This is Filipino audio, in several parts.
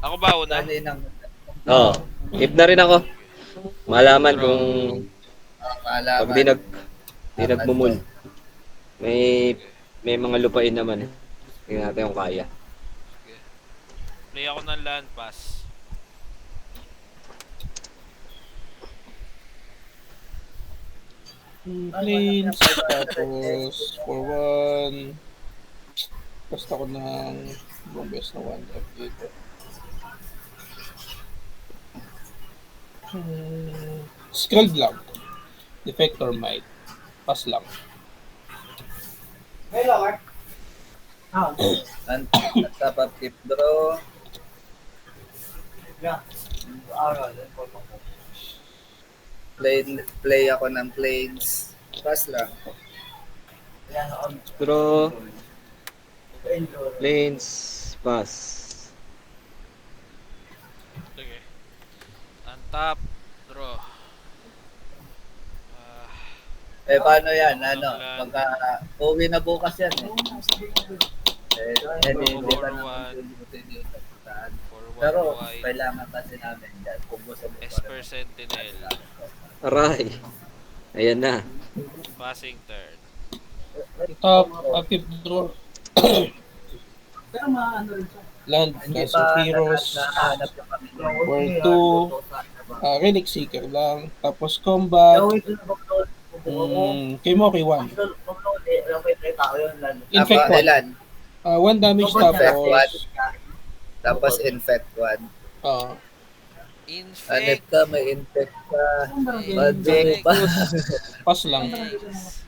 Ako ba una? Dali ng Oo. If na rin ako. Malaman Draw. kung pag kaalaman. di nagmumul. May may mga lupain naman eh. Tingnan natin kung kaya. Sige. Play ako ng land pass. Planes, tapos for one, basta ko ng ibang best na one F dito. Scald lang. Defector might. Pass lang. And top of keep draw. Play ako ng planes. Pass lang. Pero lanes pass. Sige. Untap. Draw. Paano yan? Ano? Pagka uwi na bukas yan eh. Hindi ka naman dito. For Pero 1 white. kailangan kasi namin dyan. Kung gusto mo Esper Sentinel. Aray. Ayan na. Passing turn. Top, active draw. Pero maano rin siya. Land, Hindi Cast of pa Heroes. nahanap yung kami. For two, Relic Seeker lang. Tapos combat. Kemoki 1. Infect 1. Ilan? 1 damage Infect tapos. Tapos infect 1. Uh, Infect. Hanip ka, may infect ka. Madyo pa. pass lang. Thanks.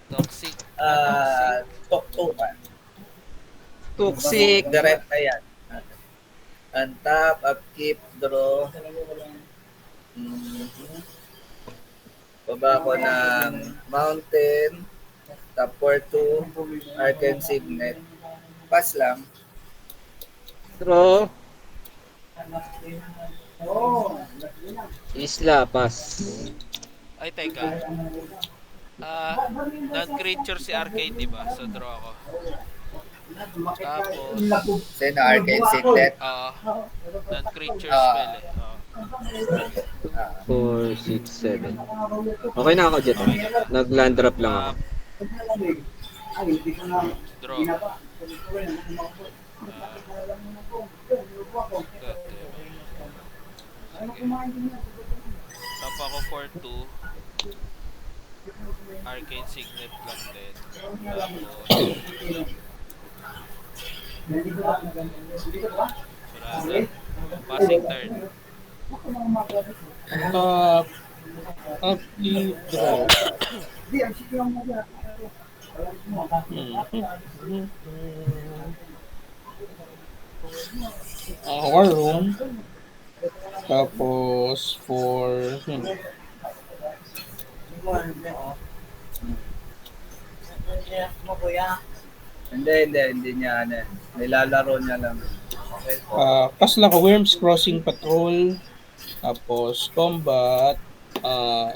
Toxic. Tuktukan. Toxic. Direct na yan. Untap, upkeep, draw. Baba ko ng mountain. Top 4-2. Arcane Signet. Pass lang. Draw. Isla pass. Ay, teka. Non-creature si Arcane, di ba? So, draw ako. Tapos, Sino Arcane Signet? non-creature spell eh. 4, 6, 7. Okay na ako, Jet. Nag-land drop lang ako. Draw. Tap ako for 2. Arcane Signet lang din. Tapos, Surada. Passing turn. Top, active draw. War room. Tapos for Hindi niya ano. Nilalaro niya lang. pass lang ako. Worms Crossing Patrol. Tapos combat.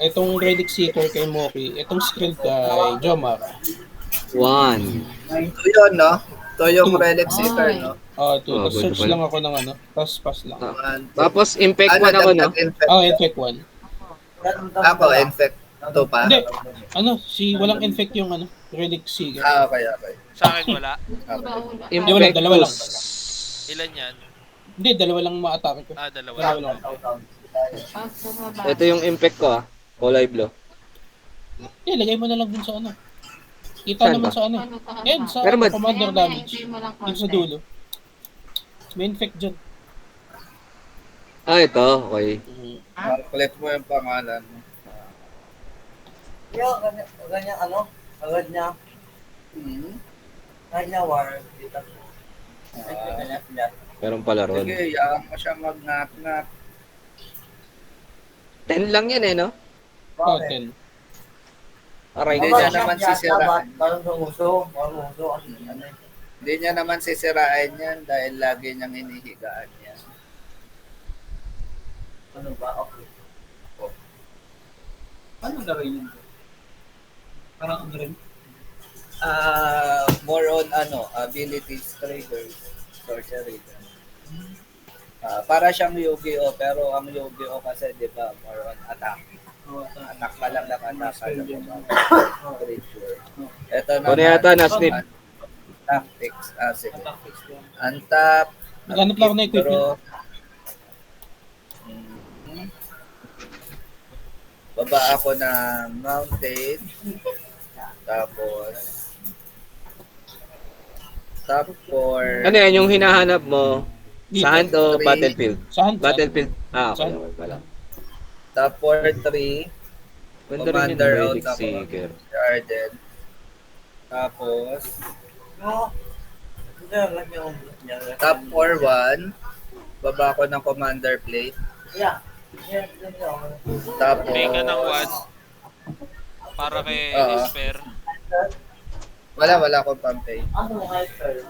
Itong Relic Seeker kay Moki. Itong skill kay Jomar. 1. Ito yun, no? Ito yung Relic Seeker, no? Tapos good search pala. lang ako ng ano. Tapos pass lang. Tapos impact 1 ako, no? Infect 1. Ako, infect 2 pa? Hindi. Walang infect yung Relic Seeker. Okay. Sa akin wala. Impact dalawa lang. Ilan yan? Hindi, dalawa lang ma-atake ko. Dalawa Dalawa lang. lang. Ito yung impact ko, ah. Kulay blue. Lagay mo na lang dun sa ano. Kita Saan naman ba? sa ano. Yan, sa Pero commander damage. Dun sa dulo. May infect dyan. Ito. Okay. Calculate mo yung pangalan mo. Ganyan agad niya. Kahit niya war, dito. Meron pala ron. Sige, yaan mo siya mag-knock-knock. 10 lang yan, eh, no? 10. Aray. Hindi niya naman sisirain. Parang umuso. Hindi niya naman sisirain yan dahil lagi niyang hinihigaan yan. Ano ba? Okay. Ano gawin yun? Parang ano rin? More on abilities triggers, sorcery. Para siyang Yu-Gi-Oh pero ang Yu-Gi-Oh kasi 'di ba more on attack. Attack ka lang ng attack ka lang ng mga creature. Ito Ano yata, Nasnip? Tactics. Sige. Untap. Naghanap lang ako ng equipment. Mhm. Baba ako ng mountain. Tapos top 4. Ano yan, yung hinahanap mo? Sa hand o Three. battlefield? Saan? Battlefield. Okay. Saan? Okay pala. Top 4, 3. Ganda rin yung Commander out Relic ako. Seeker. Garden. Tapos, No. Hindi, alam niyo. top 4, 1. Baba ako ng commander plate. Yeah. Yeah, yun yun. Tapos, Pay ka ng 1 para kay Oo. Esper. wala akong pampay. Ano nga sir?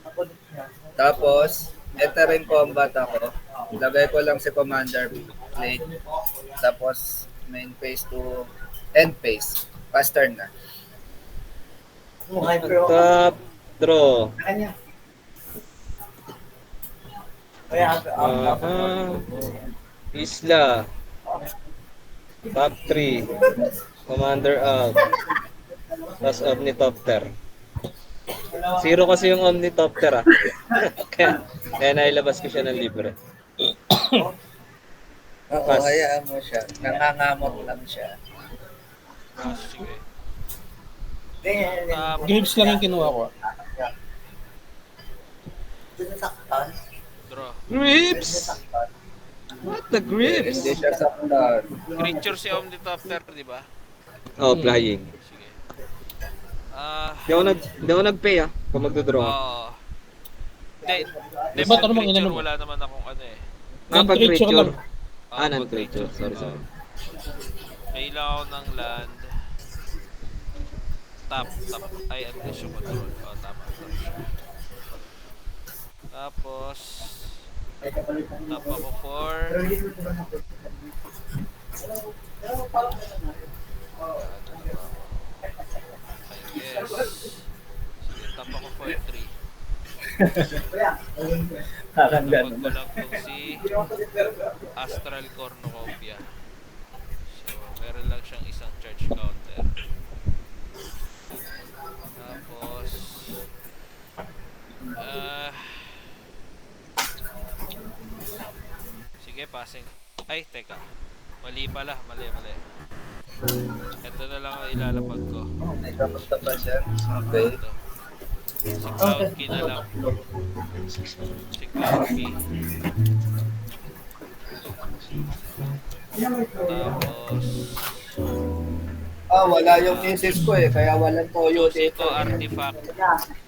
Ako din niya. Tapos, entering combat ako. Lagay ko lang si commander plate. Tapos, main phase to end phase. Faster na. Ano nga pero? Top draw. Kanya. Kaya Isla. Top 3. Commander out. Tapos Omnitopter. Zero kasi yung Omnitopter kaya nailabas ko siya ng libre. Oo, Pass. hayaan mo siya. Nangangamot lang siya. Sige. ganyan. Graves lang yung kinuha ko. Sinasaktan. Draw. Grips! What the grips? Hindi siya saktan. Creature si Omnitopter, di ba? Oh, flying. Sige. Hindi ako nag-pay kung magdodraw. Oo. Hindi, Ba't pag ano mang creature, inano mo? wala naman akong ano eh. Pag creature lang. creature. Non-creature. Sorry. Kailangan ako ng land. Tap. Ay, unleash yung control. Tama. Tapos, tap ako for... I guess. Sige, tap ako for 3. Parang Tapos ganun ko na. lang itong si Astral Cornucopia. So, meron lang siyang isang charge counter. Tapos, sige, passing. Ay, teka. Mali pala, mali. Ito na lang ang ilalapag ko. May kamusta pa siya? Okay. Ito. Si Cloud Key na lang. Si Cloud Key. Tapos, Wala yung misis ko kaya walang toyo Ito dito. artifact.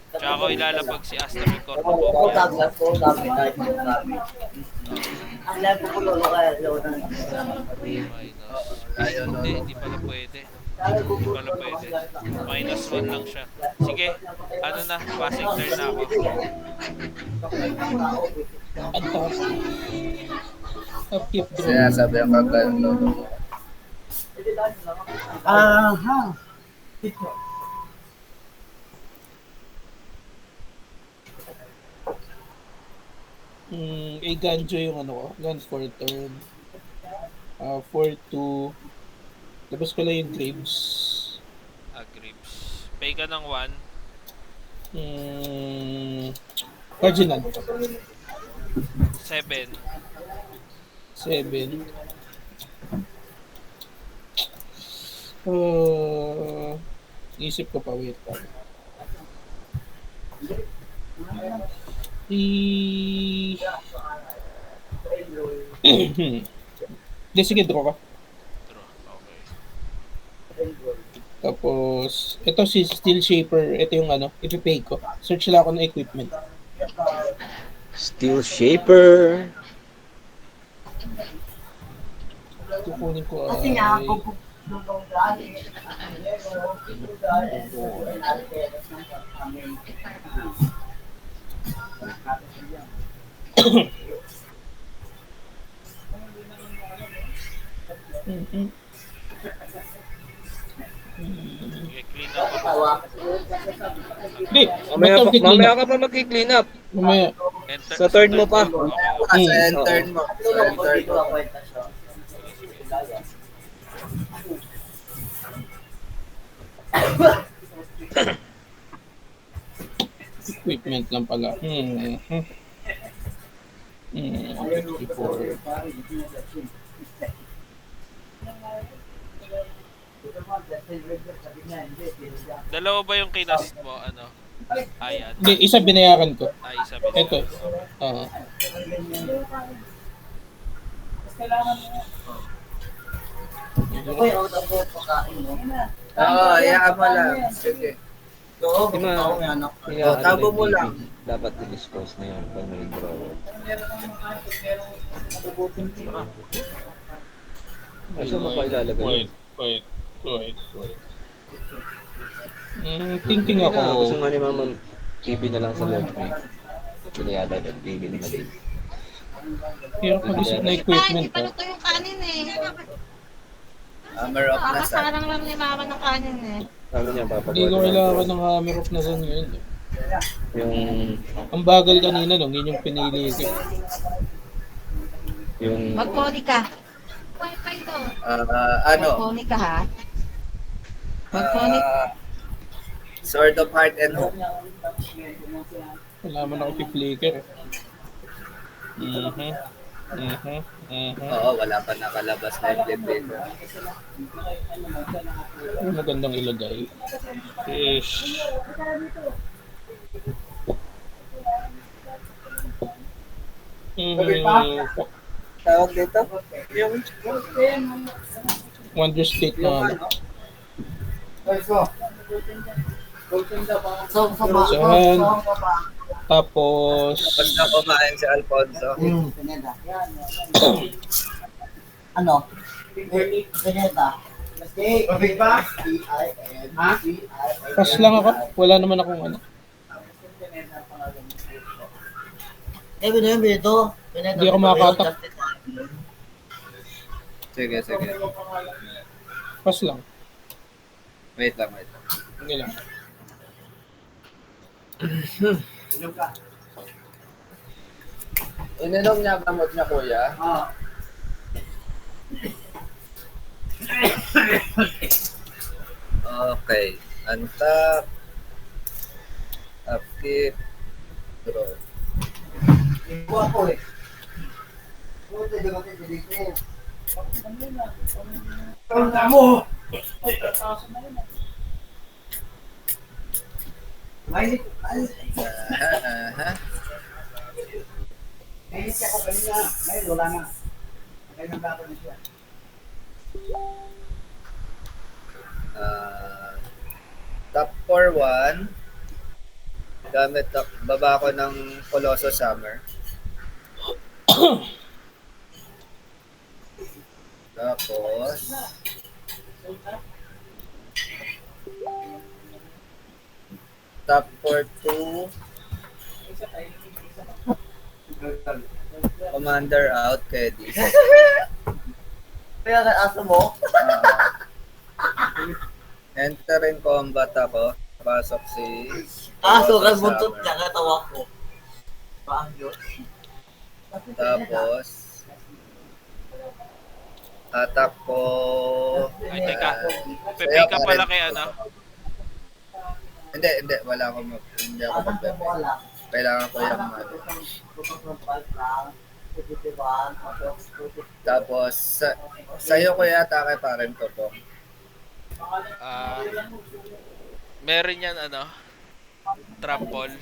Tsaka ko ilalapag si Astral Oo, Cornucopia. dami. Ang lahat ko lolo kaya lolo na. Minus. Hindi pala pwede. Minus 1 lang siya. Sige, ano na, passing turn na ako. Antas. Upkeep draw. Sinasabi ang kagalang lolo mo. Aha. Ganjo yung ano ko. Guns for turn. 4-2. Labas ko lang yung Graves. Grips. Pay ka ng 1. Cardinal. 7. 7. Isip ko pa, wait pa. Hindi, sige, draw ka. Draw. Okay. Tapos, ito si Steel Shaper. Ito yung ano, ipipay ko. Search lang ako ng equipment. Steel Shaper. Kukunin ko Kasi ay... nga ako Sige, clean up ako tawa. Hindi, Mamaya, ba't ka mamaya clean up? ka pa mag-clean up. Mamaya. Enter, Sa third mo pa. Okay. Sa intern mo. Ito Sa lang, intern dito mo. ako kwenta siya. Equipment lang pala. 54. Dalawa ba yung kinast mo? Ano? Ayan. Hindi, isa binayaran ko. Ay, sabi Ito. ko. Ako yung out of work pagkain mo. Oo, hayaan mo lang. Sige. Oo, Di ba? ako may anak. Kaya, Oh, tago mo yung lang. baby, dapat i-dispose na yan pag may drawer. Kasi mo pa ilalagay yun? Wait. Thinking ako. Gusto nga ni Mama, TV na lang sa laundry. Pili yata yung TV ni Mali. Hirap mag-isip na equipment. Hindi pa luto yung kanin eh. Hammer off na sa. Kakasarang lang ni mama ng kanin eh. Sabi niya, Hindi papagawa ko na kailangan ng hammer of na son ngayon. yung, Ang bagal kanina nung yun yung pinili ko. yung, Mag-pony ka. Ano? Mag-pony ka ha. Mag-pony. Sword of Heart and Hope. Wala man ako i-flicker. Oo, wala pa nakalabas na yung debate. Magandang ilagay. Ish. Tawag dito? Yung Wonder State na ano. So, sa mga Saan? Tapos, tapos na kumain si Alfonso. Pineda. Ano? Pineda. pass lang ako. Wala naman akong ano. Eh, binito. Pineda. Hindi ako makakatak. Sige, sige. Pass lang. Wait lang. Hindi lang. Ininom niya gamot niya, kuya? Okay. Antap. Upkeep. Draw. Ako eh. Puta, di ba kayo dito? Mo! May Aha. siya ako kanina. May wala na. Kaya nang bago na siya. Top 4-1. Gamit baba ko ng Colossus Summer. Tapos top 4-2. Commander out, Kedis. Kaya ka aso mo? Enter in combat ako. Pasok si Aso ka Colossus buntot Summer. niya, katawa ko. Paang Diyos. Tapos attack ko. Ay, teka. Sa'yo, Pepe ka pala Karen. kay ano? Hindi. Wala ako hindi ako magpepe. Kailangan ko yung ano. Tapos, sa'yo ko yata kay parang ko to. Ah, meron yan ano? Trample.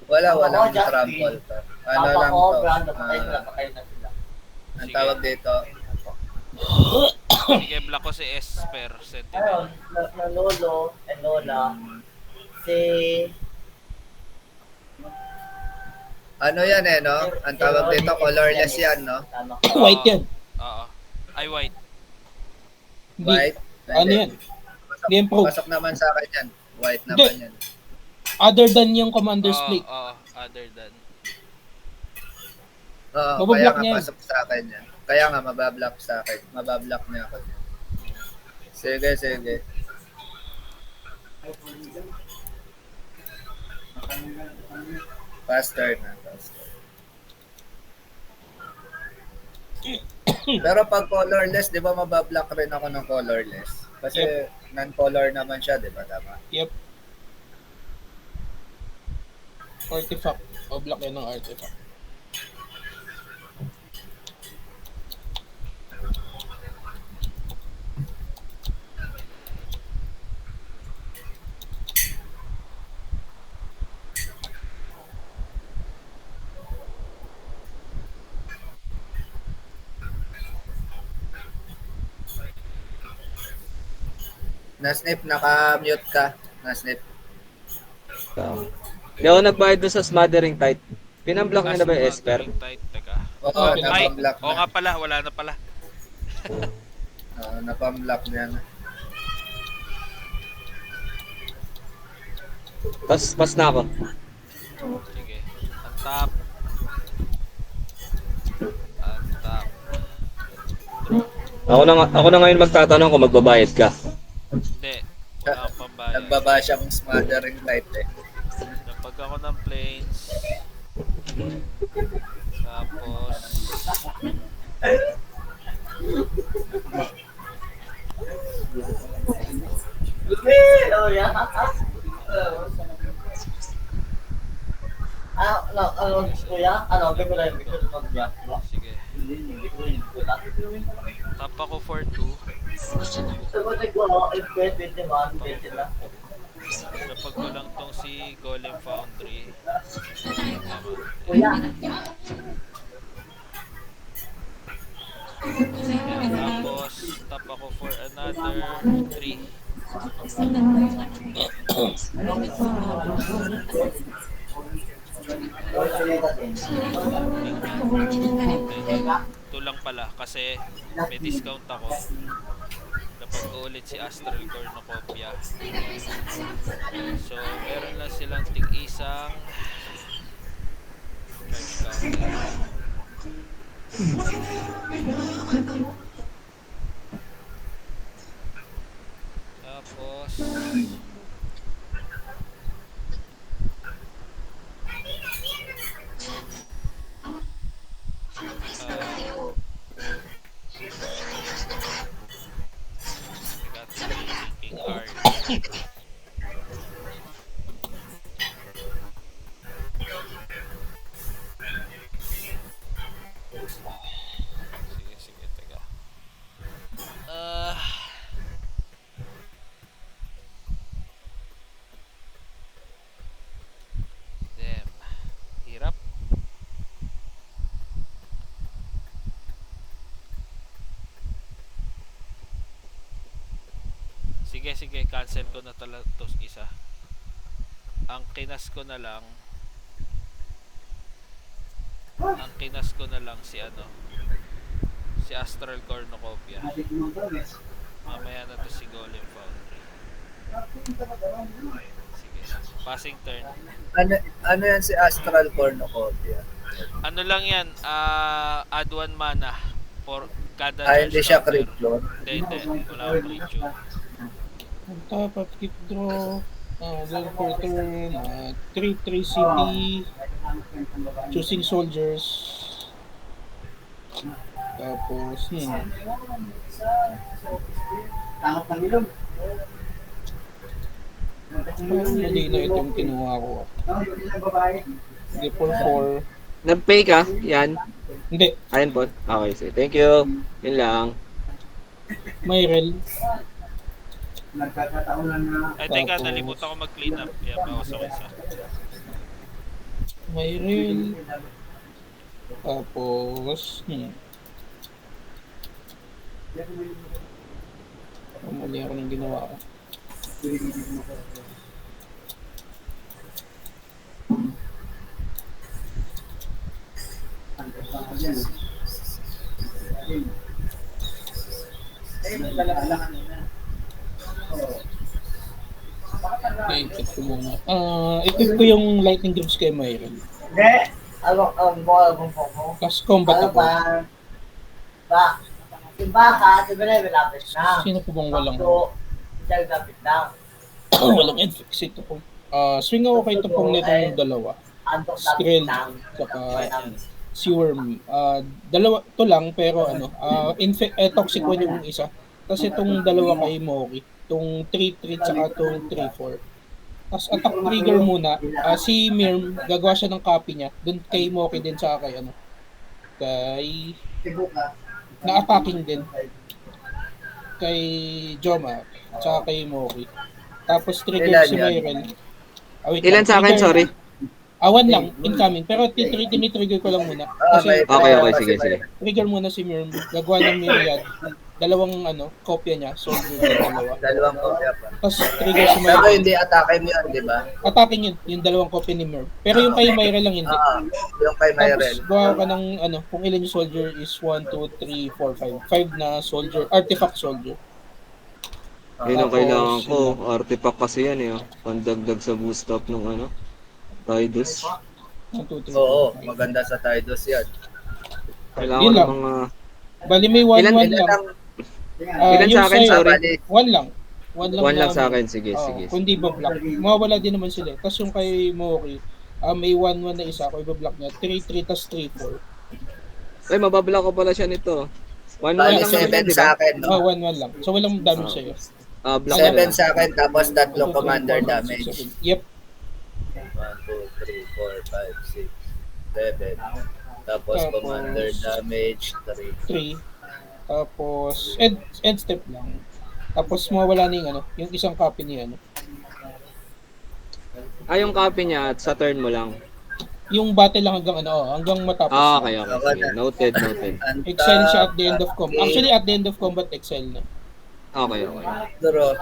Walang trample to. Ano lang to. Ang tawag dito. Sige, block ko si Esper Sentinel. Ayun, na lolo and lola, si... Ano yan no? Ang tawag dito, colorless yan, no? White yan. Oo. Ay, white. Hindi. White. Ano yan? Hindi yan pro. Pasok naman sa akin yan. White naman Hindi. yan. Other than yung Commander's Oo, Plate. other than. Oo, Mabablock kaya nga niya yan. pasok sa akin yan. Kaya nga mabablock sa akin. Mabablock niya ako. Sige. Faster na. Faster. Pero pag colorless, di ba mabablock rin ako ng colorless? Kasi non-color naman siya, di ba? Tama? Yep. Artifact. O block yan ng artifact. Na-snip, naka-mute ka. Na-snip. So, hindi ako nagbayad doon sa smothering tight. Pinamblock niya na ba yung Esper? Tight, teka. Oo, Oh, Ay, napamblock oo na. nga pala, wala na pala. Oo, napamblock niya na. Pas na ako. Sige. Ang top. Ang top. Ako na ngayon magtatanong kung magbabayad ka. Hindi. Wala akong pambayad. Nagbaba siyang smothering light eh. Napag ako ng planes. Tapos... Oh, yeah. Ano, kuya? Ano, gagawin lang yung pagbiyak. Sige. Tap ako for 2. Sagutin ko, if pwede, 20 na. Napag ko lang tong si Golem Foundry. Kuya, Tapos, tap ako for another 3. Ito lang pala kasi may discount ako. Napag ko ulit si Astral Cornucopia. So, meron lang silang tig-isang charge counter. Tapos got thinking hard. Sige, teka. Damn. Hirap. Sige, cancel ko na talaga to isa. Ang kinas ko na lang si ano, si Astral Cornucopia. Mamaya na to si Golem Foundry. Sige, passing turn. Ano yan si Astral Cornucopia? Ano lang yan, add 1 mana for kada Ay, hindi siya counter. crit clone. Hindi, wala akong creature. On top of keep draw. Then for turn. 3-3 city. Choosing soldiers. Tapos, tangat ng ilong. parang mali na itong kinuha ko. No, yung ilang babae. Hindi, for 4. Nag-pay ka? Yan. Hindi, Ayun po. Okay, sige. Thank you. Yun lang. Myrel. Nagkakataon lang na. Ay, teka, Tapos- nalimutan ko mag-clean up. Kaya bawas ako isa. Myrel. Tapos, mali ako ng ginawa ko. I-equip ko muna. Equip ko yung lightning groups kay Myrel. Hindi. Ang mo po. Plus combat Ano ako. ba? Yung baka, di ba na malapit na? Sino po bang walang? So, dahil lapit na. Walang infix ito po. Swing ako kay Tupong nitong dalawa. Skrill, saka Seaworm. Dalawa to lang pero toxic one yung isa. Tapos itong dalawa kay Moki. Itong 3-3 saka itong 3-4. Tapos attack trigger muna. Si Mirm, gagawa siya ng copy niya. Doon kay Moki din sa kay kay na-attacking din. Kay Joma, tsaka kay Moki. Tapos trigger Ilan si yan? Myrel. Wait Ilan lang, sa akin, trigger- sorry? One lang, incoming. Pero tinitrigger ko lang muna. Kasi Okay, sige, sige. trigger muna si Myrm. Gagawa ng myriad. Dalawang kopya niya. So, dalawa. Dalawang kopya pa. Tapos trigger si Pero Myrel. hindi atake mo yun, di ba? Attacking yun, yung dalawang kopya ni Myrm. Pero yung kay Myrel lang hindi. Yung kay Tapos Myrel. gawa ka ng kung ilan yung soldier is 1, 2, 3, 4, 5. 5 na soldier, artifact soldier. Yun ang Tapos, kailangan ko. Artifact kasi yan eh. Pandagdag sa boost up ng Tidus. 1, 2, 3, Oo, 4, 5. maganda sa Tidus yan. Kailangan Yun ng lang. mga... Bali may 1, Ilan- 1 Ilan lang. ang Ilan Yung sa akin, sa'yo, sorry? 1 lang. 1 lang. One lang na- sa akin. Sige, sige. Kung di ba block, mawawala din naman sila. Tapos yung kay Moki, may 1-1 na isa, kung i-block niya, 3-3 tas 3-4. Ay, mababla ko pala siya nito. 1-1 Bali lang naman 7 yan, di sa ba? akin, no? 1-1 lang. So walang damage sa'yo. Block ko 7 lang. sa akin, tapos 3 2, 3, commander 4, 5, damage. 6, 7. Yep. 1, 2, 3, 4, 5, 6, 7. Tapos Tapos, commander damage, 3. 3. Tapos, end step lang. Tapos mawawala na yung isang copy ni Yung copy niya at sa turn mo lang. Yung battle lang hanggang matapos. Okay, okay. Sige. Noted, noted. Exile siya at the end of combat. Actually, at the end of combat, exile na. Okay, okay. Draw.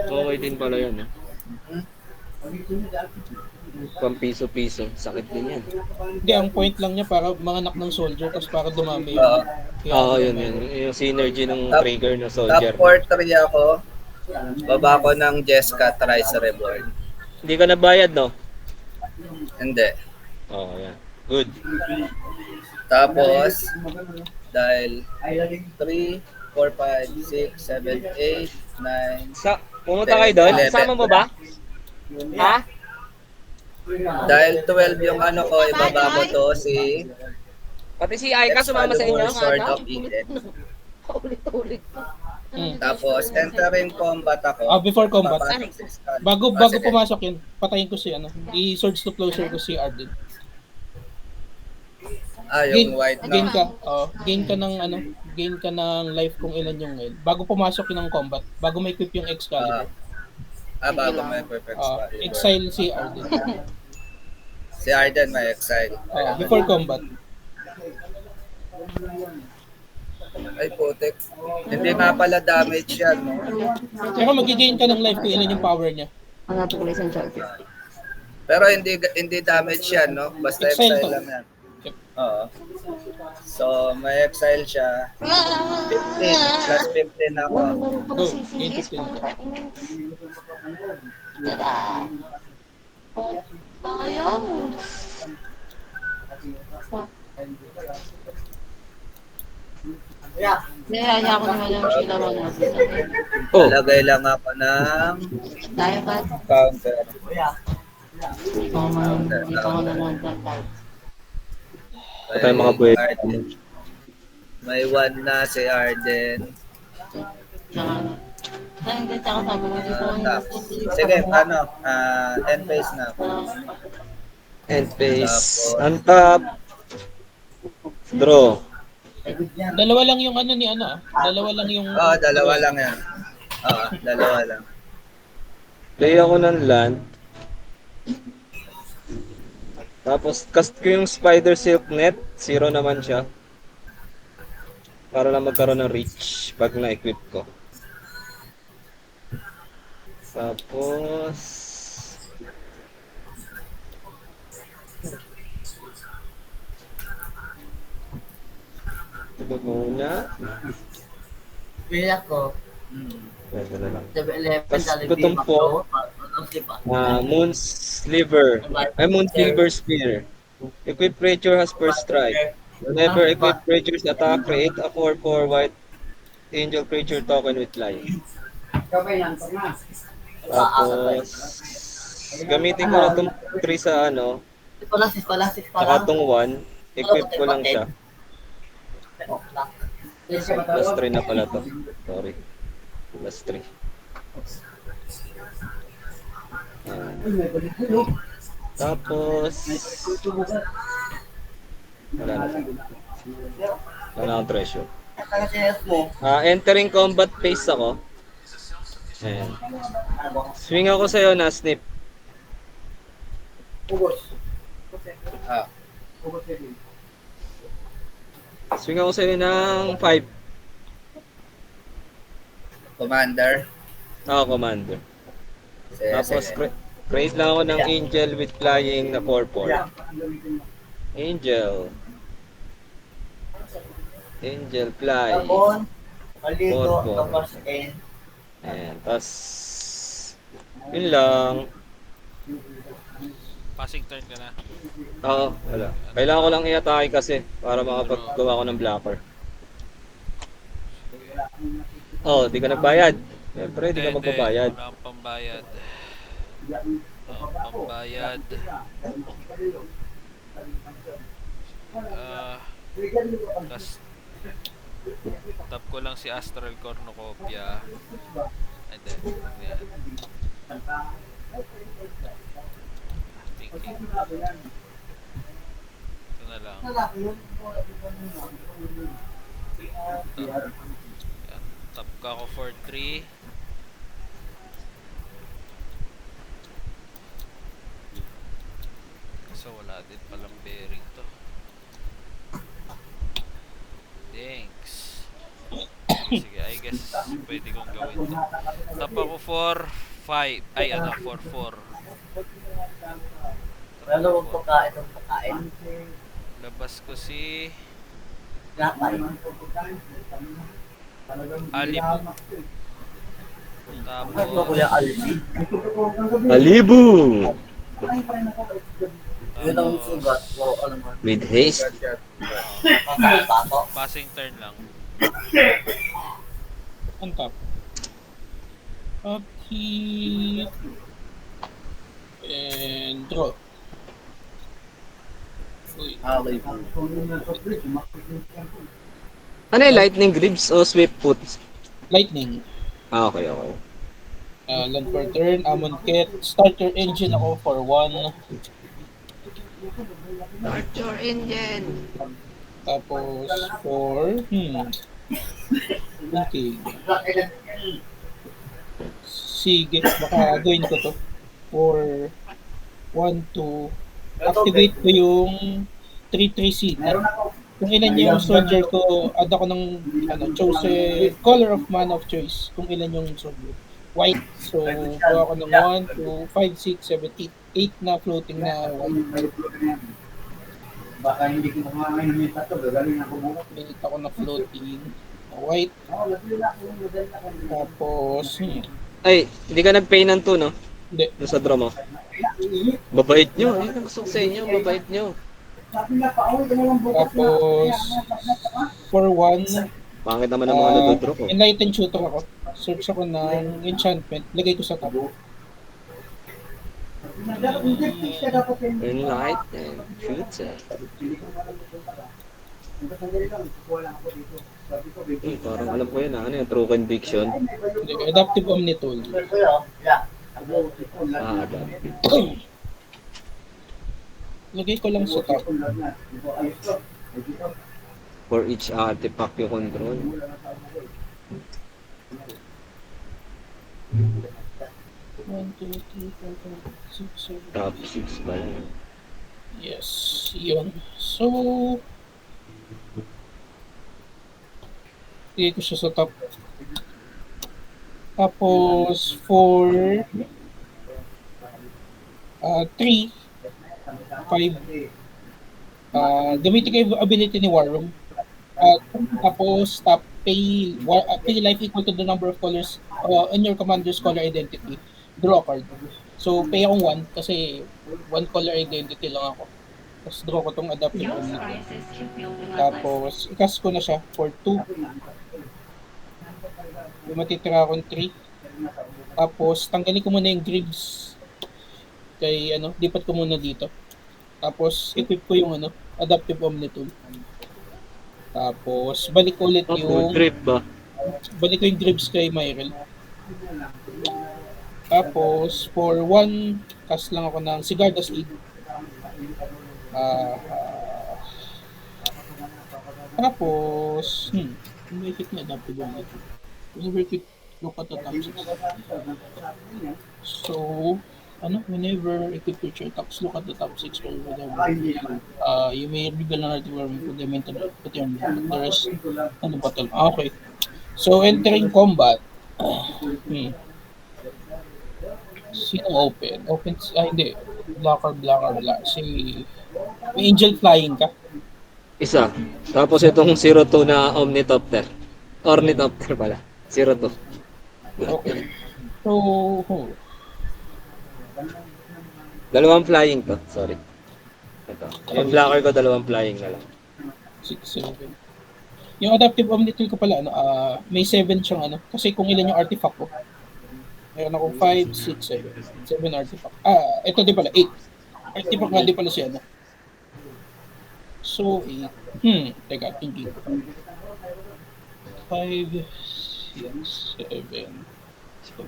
Okay din pala yun. Pampiso-piso. Sakit din yan. Hindi, ang point lang niya para manganak ng soldier tapos para dumami yung... Oo. Oo, yun. Yung synergy ng Top- trigger ng Top soldier. 4-3 ako. Baba ko ng Jessica, Thrice Reborn. Hindi ka nabayad, no? Hindi. Oo, yan. Good. Tapos, dahil 3, 4, 5, 6, 7, 8, 9. Pumunta kayo doon? 11. Kasama mo ba? Ha? Dahil 12 yung ko, ibaba ko to si Pati si Aika sumama sa inyo? Sword of Eden. Ulit-ulit. Tapos, entering combat ako. Before combat. papasok si Scott. Bago Sige. pumasok yun, patayin ko si i-swords to closure ko si Arden. Yung white Gain na. ka. Gain ka ng gain ka ng life kung ilan yung ngayon. Bago pumasok yun ng combat, bago ma-equip yung Excalibur. Bago may perfect spot. Exile si Arden. Si Arden may exile. Before combat. Ay, putik. Hindi nga pala damage yan. No? Pero mag-gain ka ng life kung ilan yung power niya. Hanapin ko lang isang charger. Pero hindi damage yan, no? Basta Exile exile to. lang yan. Yep. Oo. So, may exile siya. 15 plus 15 ako. Go. Gain 15. Ayaw. Kaya ako naman yung sila natin. Oh, Lagay lang ako ng Tayo ba? counter. Hindi pa ako nanonood. tayo makabuhay. May 1 na si Arden. Hindi, tsaka sabi ko dito. Sige, end phase na ako. End phase. Untap. Draw. Dalawa lang yung dalawa lang yung Dalawa lang yan. Dalawa lang. Play ako ng land. Tapos, cast ko yung Spider Silk Net. 0 naman siya. Para lang magkaroon ng reach pag na-equip ko. Tapos... ito muna. Pili ako. Pwede na lang. 7-11, Tas dali gutom di po. Moon Sliver. Moon Silver Spear. Equip creature has first strike. Whenever equipped creatures attack, create a 4/4 white angel creature token with life. Ikaw ba yan? Na. Tapos, gamitin ko na itong 3 sa ano, tsaka itong 1, equip ko lang siya. Plus 3 na pala to. Sorry. Plus 3. Tapos, wala na. Wala na akong treasure. Entering combat phase ako. Ayan. Swing ako sa'yo na snip. Ah, Swing ako sa'yo ng 5. Commander. Commander. Sige, Tapos, sige. create lang ako ng angel with flying na 4-4. Angel. Angel fly. 4-4. Ayan. Tapos, yun lang. Passing turn ka na. Oo, wala. Kailangan ko lang i-atake kasi para makapaggawa ko ng blocker. Di ka nagbayad. Siyempre, di ka magbabayad. Wala akong pambayad. Pambayad. Tas tap ko lang si Astral Cornucopia. And then, yan. Thinking. Ito na lang. Tap ka ako for 3. So wala din palang bearing to. Thanks. Sige, I guess pwede kong gawin to. Tap ako for 5. Ay ano, for 4. Lalo huwag pagkain ng pagkain. Labas ko si Lapay. Alibu. Ano ko yung alsi? Alibu! Yun ang sugat ko. Alam mo. With haste. Pato. Passing turn lang. On top. Upkeep. And draw. Uy. Ano yung lightning gribs o swift foot? Lightning. Okay. Land for turn, Amon Kit. Start your engine ako for 1. Start your engine. Tapos for okay. Sige, baka gawin ko to. For 1, 2. Activate ko yung 3-3 seater. Kung ilan yung soldier ko, add ako ng choose color of mana of choice. Kung ilan yung soldier. White. So, gawa ko ng 1, 2, 5, 6, 7, 8. 8 na floating na white. Baka hindi ko kumakain yung tato, gagaling ako muna. Pinit ako na floating na white. Tapos, Ay, hindi ka nag-pay ng 2, no? hindi. Doon sa draw mo. Babait nyo. Ayun ang gusto ko sa inyo. Babait nyo. Sabi nga pa, ka na lang bukas Tapos, for 1, Pangit naman ang mga nadodraw ko. enlightened shooter ako. Search ako ng enchantment. Lagay ko sa top. Enlight and shooter. Parang alam ko yan Ano yung true conviction? Adaptive Omnitool. Adaptive. Lagay ko lang sa top. For each artifact you control. 1, 2, 3, 4, 5, 6, 7, Top 6 ba yan? Yes, yun. So, lagay ko siya sa top. Tapos, for 3, 5, gamitin ko yung ability ni War Room. Tapos, pay life equal to the number of colors in your commander's color identity. Draw a card. So, pay akong 1 kasi 1 color identity lang ako. Tapos, draw ko tong adaptive omnitool. Tapos, i-cast ko na siya for 2. May matitira akong 3. Tapos, tanggalin ko muna yung greaves. Kay, lipat ko muna dito. Tapos, equip ko yung, adaptive Omni Tool. Tapos, balik ko ulit yung, Trip ba? balik ko yung greaves kay Myrel. Tapos, for one, cast lang ako ng Sigarda's Aid. Tapos, may hit na adaptive Omni Tool. Whenever you look at the top 6. So, whenever equip creature attacks, look at the top 6 or whatever. You may reveal an article or put them into the pattern. The rest, battle. Okay. So, entering combat. Sino open? Hindi. Blocker. Si may Angel Flying ka. Isa. Tapos itong 02 na Omnitopter. Ornithopter pala. 02. Okay. So, Dalawang flying to. Sorry. Ito. Yung blocker ko, dalawang flying na lang. 6, 7. Yung adaptive Omni Tool ko pala, may 7 siyang kasi kung ilan yung artifact ko. Meron akong 5, 6, 7. 7 artifact. Ito din pala, 8. Artifact nga din pala siya, So, 8. Teka, thinking. 5, 6, 7. 5.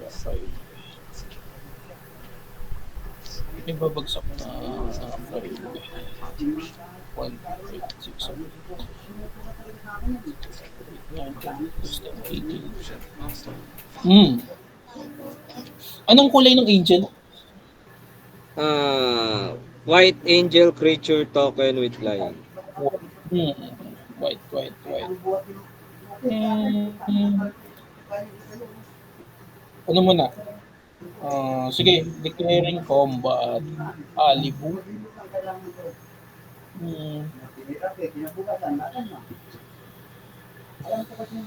May babagsak na 5. 1, 5, 6, 7. 18. Anong kulay ng angel? White angel creature token with flying. White. Ano muna? Sige, declaring combat. Alibu. Alam ko kasi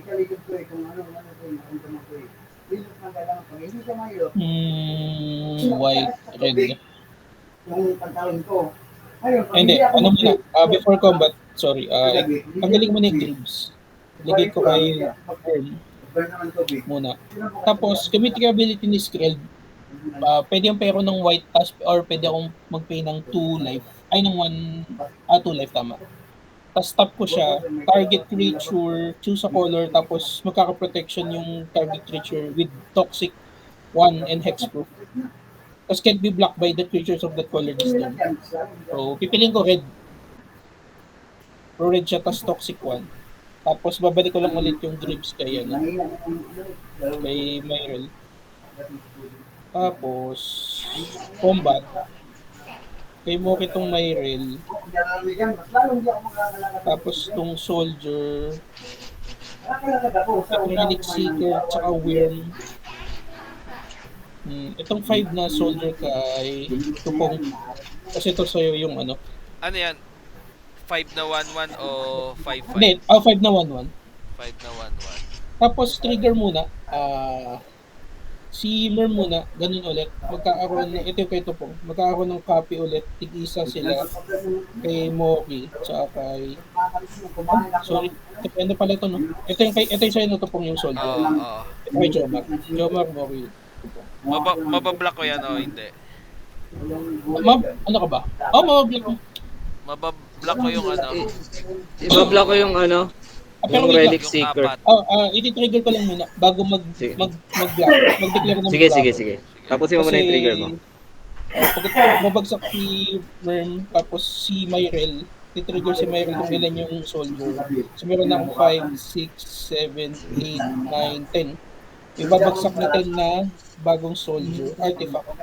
ikaligid ko kung ano ko naramdaman ko Pilot na kailangan pag hindi siya mayo. White, red. Yung pantawin ko. Ayun, Hindi, ano muna? Before combat, sorry. Tanggalin ko muna yung greaves. Lagay ko kay muna. Tapos, community ability ni Skrill. Pwede yung pero ng white task or pwede akong mag-pay ng 2 life. Ay, ng 2 life, tama. Tapos tap ko siya, target creature, choose a color, tapos magkaka-protection yung target creature with toxic 1 and hexproof. Tapos can't be blocked by the creatures of that color this turn. So, pipiliin ko red. Pro red siya, tapos toxic 1. Tapos babalik ko lang ulit yung greaves kay Myrel. Tapos, combat. Kay Moki itong Myrel. Tapos itong soldier. Itong Relic Seeker, tsaka Wyrm. Itong 5 na soldier kay Tupong. Kasi ito sa'yo yung Ano yan? 5 na 1-1 o 5-5? Hindi, 5 na 1-1. 5 na 1-1. Tapos trigger muna. Si Merm muna, ganun ulit. Magkakaroon ng, ito yung kay Tupong. Magkakaroon ng copy ulit. Tig-isa sila kay Moki, tsaka kay... sorry, ano pala ito, no? Ito yung sa'yo na Tupong yung soldier. Ito kay Jomar. Jomar, Moki. Mabablock ko yan o hindi? Ano ka ba? Mabablock ko. Mabablock ko yung Ibablock ko yung pero yung wait Relic lang. Seeker. I-trigger ko lang muna bago mag-block. Mag-declare ng Sige. Tapusin mo muna yung trigger mo. Pag mabagsak si Merm, tapos si Myrel, i-trigger si Myrel kung ilan yung soldier. So meron na akong 5, 6, 7, 8, 9, 10. Ibabagsak na 10 na bagong soldier, artifact.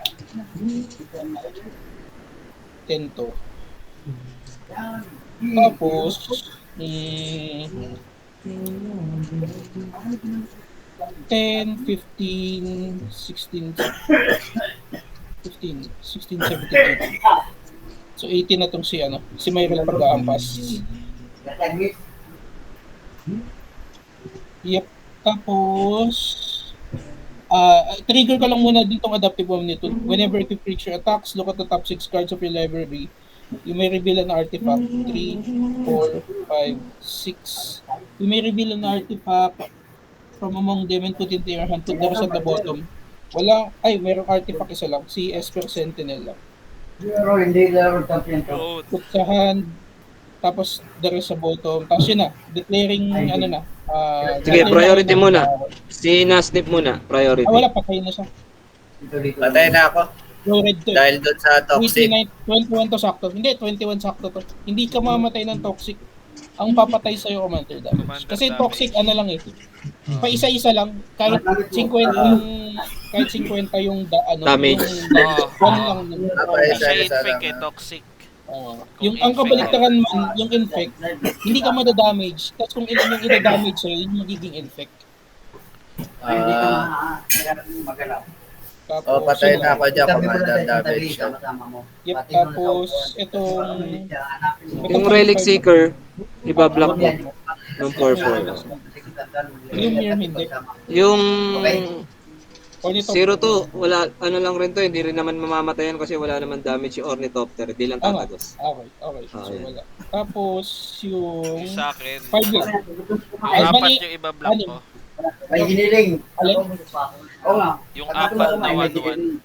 10 to. Tapos, 10, 15, 16, 15, 16, 17, 18. So 18 na tong si Myrel pag-aampas. Yep. Tapos trigger ka lang muna ditong adaptive Omni Tool. Whenever a creature attacks, look at the top 6 cards of your library. You may reveal an artifact. 3, 4, 5, 6. You may reveal an artifact from among them and put into your hand. Put the rest at the bottom. Wala, ay, merong artifact isa lang. Si Esper Sentinel lang. Pero hindi laro champion to. Road. Put sa hand, tapos the rest sa bottom. Tapos yun na, declaring, ano na. Sige, declare priority na- muna. Si Nasnip muna, priority. wala, patay na siya. Dito. Patay na ako. Low red to. Dahil doon sa toxic. 21 to sakto. Hindi, 21 sakto to. Hindi ka mamamatay ng toxic. Ang papatay sa'yo, commander damage. Commander Kasi damage. toxic, ano lang eh. Pa-isa-isa lang. Kahit 50 yung, kahit 50 yung, Damage. yung one lang. Yung, Isa-isa Siya infect lang. toxic. yung ang kabaliktaran man, yung infect, hindi ka madadamage. Tapos kung ilan yung idadamage sa'yo, yun yung magiging infect. Hindi ka magalaw. Tapos, Patay yun na lang. ako dyan, commander damage siya. Yep, tapos itong Yung Relic Seeker, ibablock mo. Yung 4-4 lang. yung mirror hindi. Yung Ornithopter. 0-2, wala, ano lang rin to, hindi rin naman mamamatayan kasi wala naman damage yung Ornithopter, di lang Tama. tatagos. Okay. So Okay. wala. Tapos yung Yung sa akin, 5 lang. Ay, yung mali. apat yung iba-block ko. May hiniling. Alin? Oo nga. Yung apat na 1-1.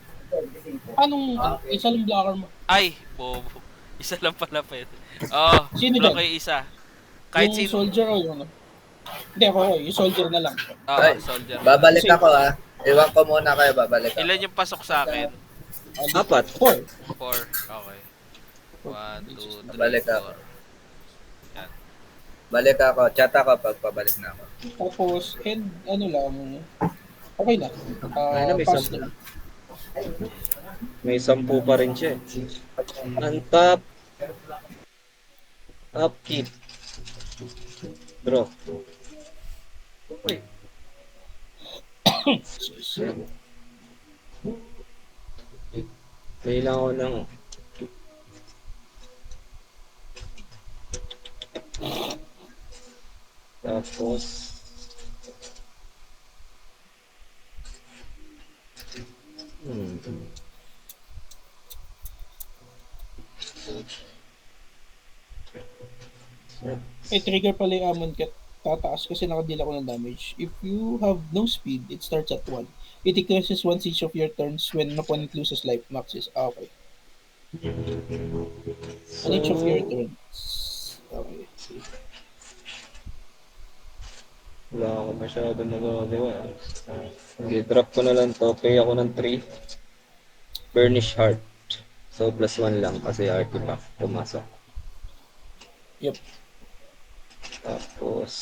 Anong isa lang blocker mo? Ay, bobo. Isa lang pala pwede. Oo, Sino block dyan? ko yung isa. Kahit Yung sino. soldier o yung ano? Hindi ako, yung soldier na lang. Oo, Ay, soldier. Babalik ako ah. Iwan ko muna kayo, babalik ako. Ilan yung pasok sa akin? 4. 4. 4. Okay. 1, 2, 3, Balik 4. ako. Balik ako. Chat ako pag pabalik na ako. Tapos, and ano lang, okay na. Ay na, may Pass 10. na. May 10 pa rin siya. Untap. Upkeep. Draw. Uy. Kailangan ko ng tapos Trigger pala yung Amon Cat. Tataas kasi nakadeal ako ng damage. If you have no speed, it starts at 1. It decreases 1 each of your turns when an opponent loses life maxes. Okay. 1 each of your turns. Okay. wala ako masyado nagagawa. Okay, drop ko na lang to. Pay ako ng 3. Burnish Heart. So, +1 lang kasi artifact pumasok. Yep. Tapos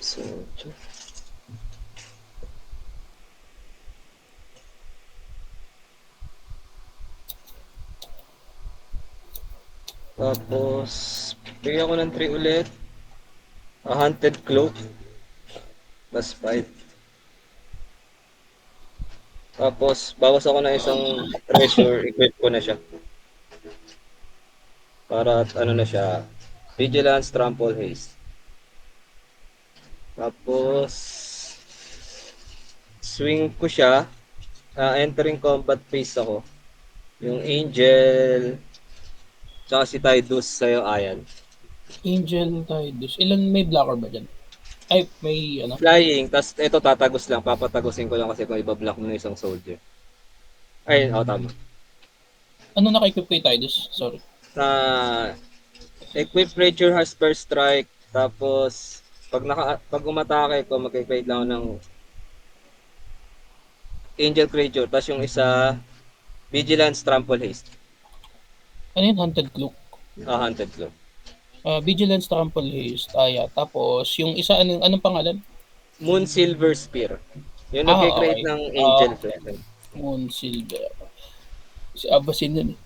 so tapos bigyan ako ng 3 ulit. A Hunted Cloak plus 5. Tapos bawas ako ng isang treasure, equip ko na siya. Para ano na siya, Vigilance, Trample, Haste. Tapos swing ko siya, entering combat phase ako. Yung Angel, tsaka si Tidus sa'yo, Ayan. Angel Tidus. Ilan may blocker ba dyan? Ay, may ano? Flying, tas ito tatagos lang, papatagosin ko lang kasi kung ibablock mo ng isang soldier. Ay, tama. Ano naka-equip kay Tidus? Sorry. Equip Creature has first strike, tapos pag umatake ko, mag-create lang ako ng Angel Creature, tapos yung isa Vigilance, Trample, Haste. Ano yun? Hunted Cloak. Hunted Cloak. Vigilance, Trample, Haste. Yeah. Tapos, yung isa, anong pangalan? Moon Silver Spear. Yung Ah, nag-create okay. ng Angel Flag. Moon Silver. Si Abasin yun eh.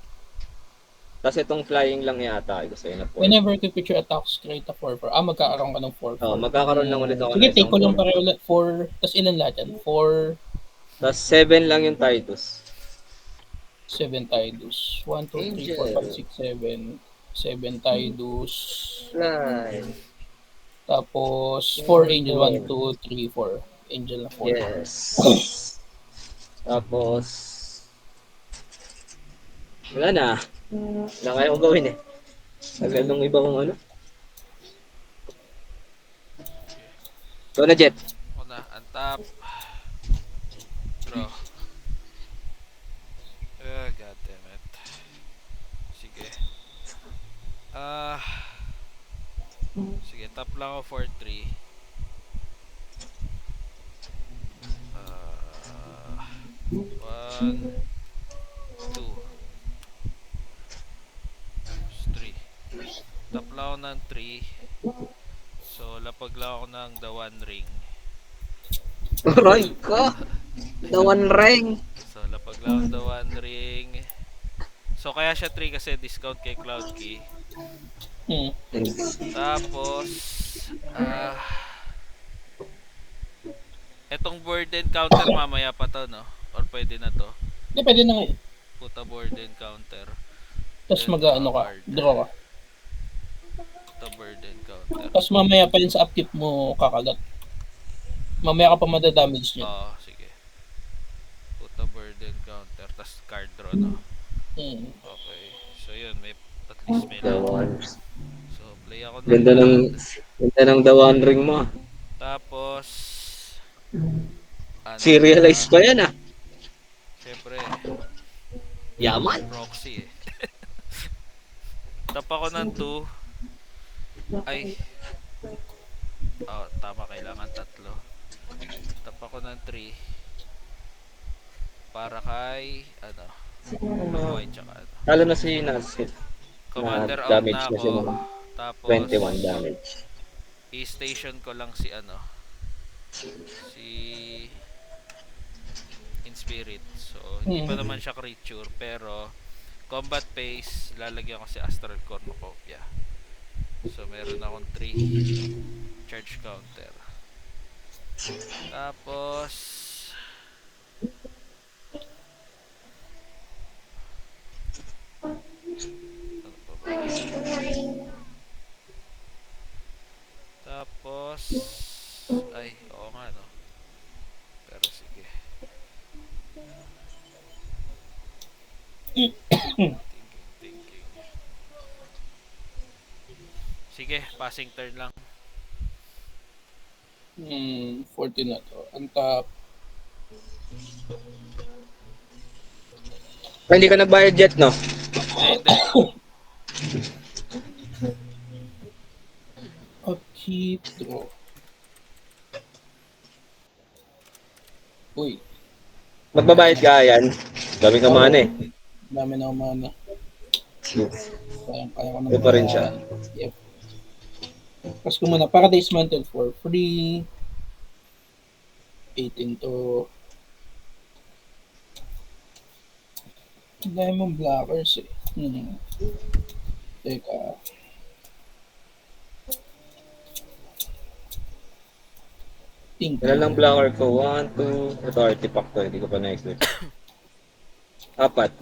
Tapos itong flying lang yata, gusto yun na po. Whenever you picture attacks, create a 4-4. Magkakaroon ka ng 4-4. Magkakaroon lang ulit ako Sige, ng take ko lang isang pareho ulit. 4, tas ilan lahat yan? 4, Tapos 7 lang yung Tidus. 7 Tidus. 1, 2, 3, 4, 5, 6, 7. 7 Tidus. Fly. Tapos 4 Angel. 1, 2, 3, 4. Angel na 4. Yes. Tapos wala na. Wala kaya kong gawin eh. Tagal nung iba kong ano. Go na, Jet. Ako na. Untap. Draw. God damn it. Sige. Sige, tap lang ako for 3. 1, 2, 3. Tap lang ako ng 3. So, lapag lang ako ng the one ring. Aray ko. The One Ring. So, lapag lang ako the one ring. So, kaya siya 3 kasi discount kay Cloud Key. Hmm. Tapos, etong burden counter mamaya pa to, no? Or pwede na to. Hindi, pwede na ngayon. Puta burden counter. Tapos Then, mag-ano ka, card. draw ka. Puta burden counter. Tapos mamaya pa yun sa upkeep mo kakagat. Mamaya ka pa madadamage niya. Oo, sige. Puta burden counter. Tapos card draw, no? Hmm. Okay. So, yun. May, at least may The lang. One. So, play ako Ganda ng The One Ring mo. Tapos, ano, Serialize pa yan ah. syempre, Yaman. proxy eh. Tap ako ng 2. Ay. Oh, tama, kailangan 3. Tap ako ng 3. Para kay, ano, white tsaka ano. Talo na si Nasil. Commander out damage na na siya ako. ng Tapos, 21 damage. i-station ko lang si ano, si in spirit. So, hindi pa naman siya creature, pero combat phase, lalagyan ko si Astral Cornucopia. So, meron akong 3 charge counter. Tapos, ano pa ba? Tapos, ay, oo nga, no? Pero sige. Thinking. Sige, passing turn lang. 14 na to. Ang top. Hindi ka nagbayad Jet, no? Hindi. Upkeep, draw. Uy, Magbabayad ka yan. Dami ka mana eh. dami na umana. Kaya ko na Ito pa rin siya. Yep. Tapos ko muna, Paradise Mantle for free. 18 to Diamond Blockers eh. Teka. Think. Ilan lang blocker ko? 1, 2. Ito artifact to. Hindi ko pa na-expect. 4. Apat.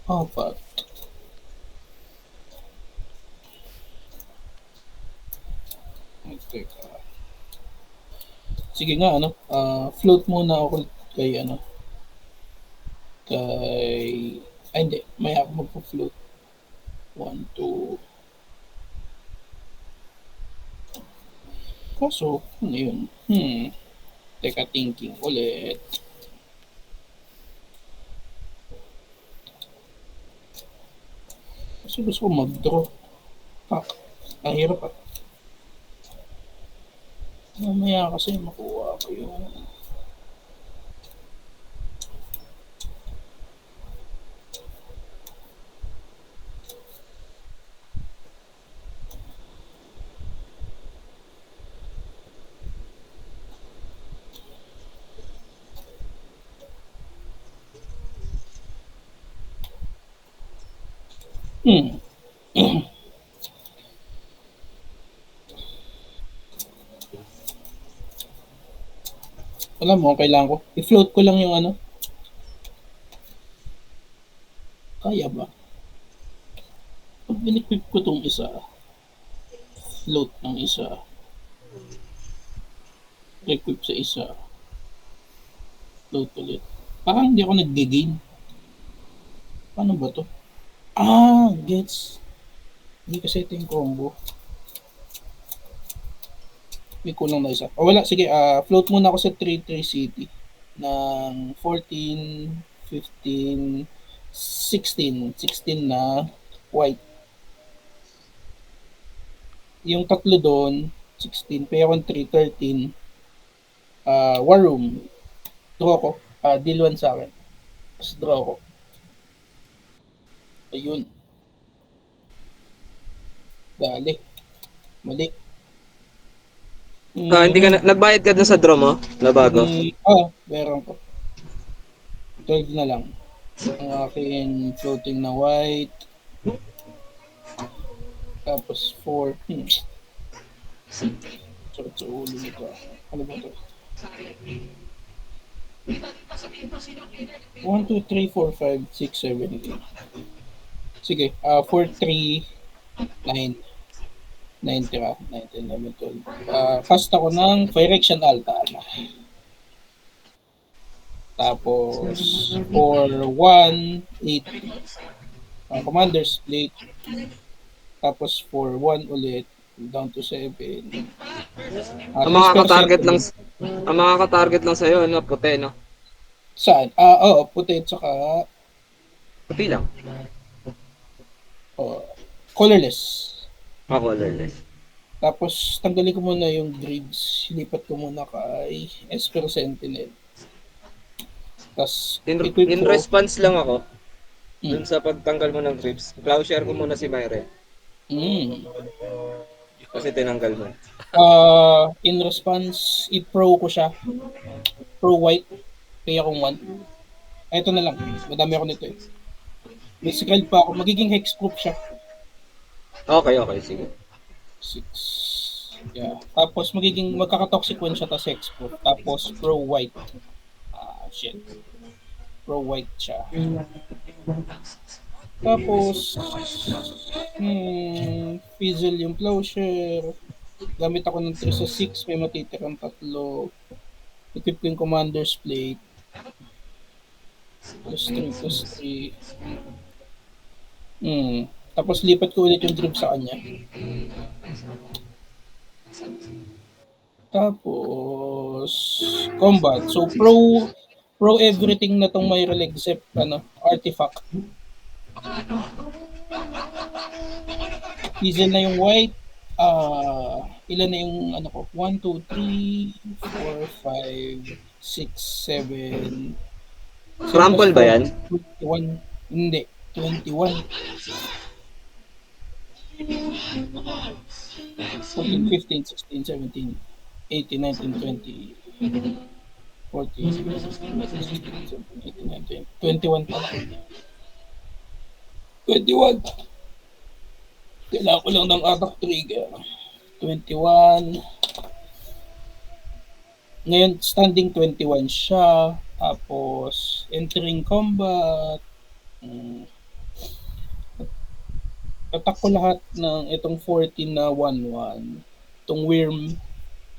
Apat. Teka. Sige nga, ano, float muna ako kay, ano, kay, ay hindi, may ako magpo-float. 1, 2. Kaso, ano yun? Teka, thinking ulit. Kasi gusto ko mag-draw. Ang hirap ah. Mamaya kasi makuha ko yung alam mo, kailangan ko. I-float ko lang yung ano. Kaya ba? Pag in-equip ko tong isa, float ng isa, equip sa isa, float ulit. Parang hindi ako nag-gain. Paano ba to? Ah, gets. Hindi kasi ito yung combo. May kulang na isa. O wala, sige, float muna ako sa 3-3 City ng 14, 15, 16. 16 na white. Yung tatlo doon, 16, pero yung 3, 13. War Room. Draw ko. Deal 1 sa akin. Tapos draw ko. Ayun. Dali. Mali. Hindi ka nagbayad ka dun sa draw mo? Na bago? Meron ko. 12 na lang. Ang aking floating na white. Tapos 4. Sakit sa ulo nito. Ano ba ito? 1, 2, 3, 4, 5, 6, 7, 8. Sige, 4, 3, 9. 9 tira. 9, 10, 11, 12. Cast ako ng Phyrexian Altar. Tapos, for 1, 8. Commander's Plate. Tapos, for 1 ulit, down to 7. Ang makaka-target lang sa'yo, no? Puti, no? Saan? Oo, puti at saka Puti lang. colorless. Colorless. Tapos, tanggalin ko muna yung grids. Lipat ko muna kay Esper Sentinel. Tapos, In equip ko. response lang ako, dun sa pagtanggal mo ng grips, Plowshare ko muna si Myre. Kasi tinanggal mo. In response, i-pro ko siya. Pro white. Pay akong 1. Ito na lang. Madami ako nito eh. May scald pa ako. Magiging hexproof siya. Okay, sige. 6. Yeah. Tapos magkaka-toxic 1 siya tapos hexproof. Tapos pro white. Shit. Pro white siya. Tapos fizzle yung Plowshare. Gamit ako ng 3 sa 6. May matitirang 3. Equip ko yung Commander's Plate. +3. Tapos lipat ko ulit yung drip sa kanya. Tapos combat. So pro everything na tong may except artifact. Fizzle na yung white. Ilan na yung 1, 2, 3, 4, 5, 6, 7. Crumple ba yan? 21. Hindi. 21. 14, 15, 16, 17, 18, 19, 20, 14, 16, 17, 18, 19, 20, 21 pa. 21. Kailangan ko lang ng attack trigger. 21. Ngayon, standing 21 siya. Tapos, entering combat. Attack ko lahat ng itong 14 na 1-1. Itong Wyrm.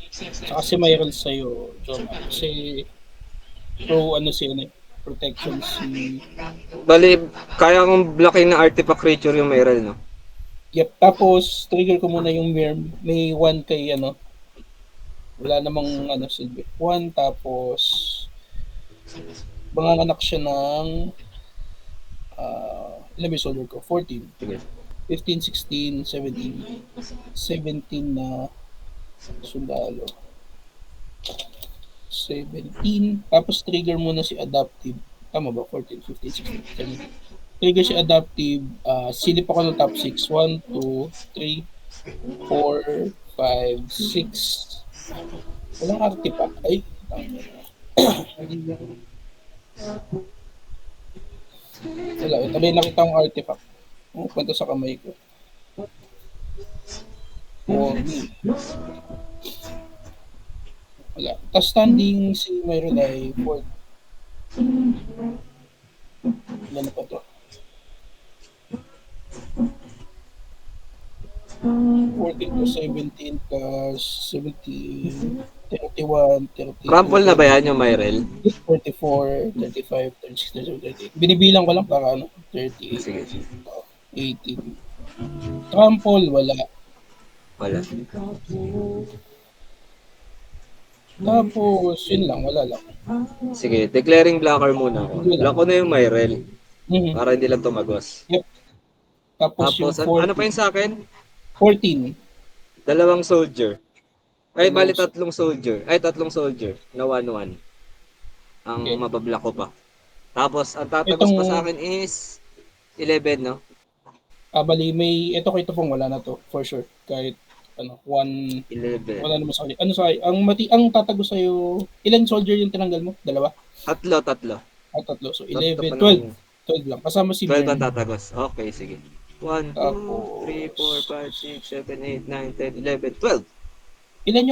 Saka si Myral sa'yo, John. Kasi, protection si... Bali, kaya kong blocking na artifact creature yung Myral, no? Yep, tapos trigger ko muna yung Wyrm. May 1 kay wala namang silbi. 1 tapos manganganak siya ng ilan may soldier ko? 14. Sige. 15, 16, 17. 17 na sundalo. 17. Tapos trigger muna si Adaptive. Tama ba? 14, 15, 16, 17. Trigger si Adaptive. Silip ako ng top 6. 1, 2, 3, 4, 5, 6. Walang artifact. Ay, wala. Ito may nakita akong artifact. Punta sa kamay ko. Wala. Tapos standing si Myron ay 4. Ilan pa to? 14 to 17 plus 17, 31, 32, Crumple na ba yan yung Myrel? 34, 35, 36, 37, 38. Binibilang ko lang para ano, 38, Sige, sige. 18. Trample, wala. Wala. Tapos, yun lang, wala lang. Sige, declaring blocker muna ako. Block ko na yung Myrel Mhm. para hindi lang tumagos. Tapos yung Tapos, ano pa yun sa akin? 14. Dalawang soldier. Ay, bali Dalawang tatlong soldier. Ay, tatlong soldier na 1-1. Ang Okay. mabablock ko pa. Tapos, ang tatagos pa sa akin is 11, no? Bali, ito ko ito pong wala na to, for sure. Kahit, 11. wala naman sa kanya. Ano sa ang tatago sa'yo, ilan soldier yung tinanggal mo? Dalawa? Tatlo. Tatlo. So, Tatlo 11, pa 12. naman. 12 lang. Kasama si 12 ang Bern. tatagos. Okay, sige. 1, 2, 3, 4, 5, 6, 7, 8, 9, 10, 11, 12. Ilan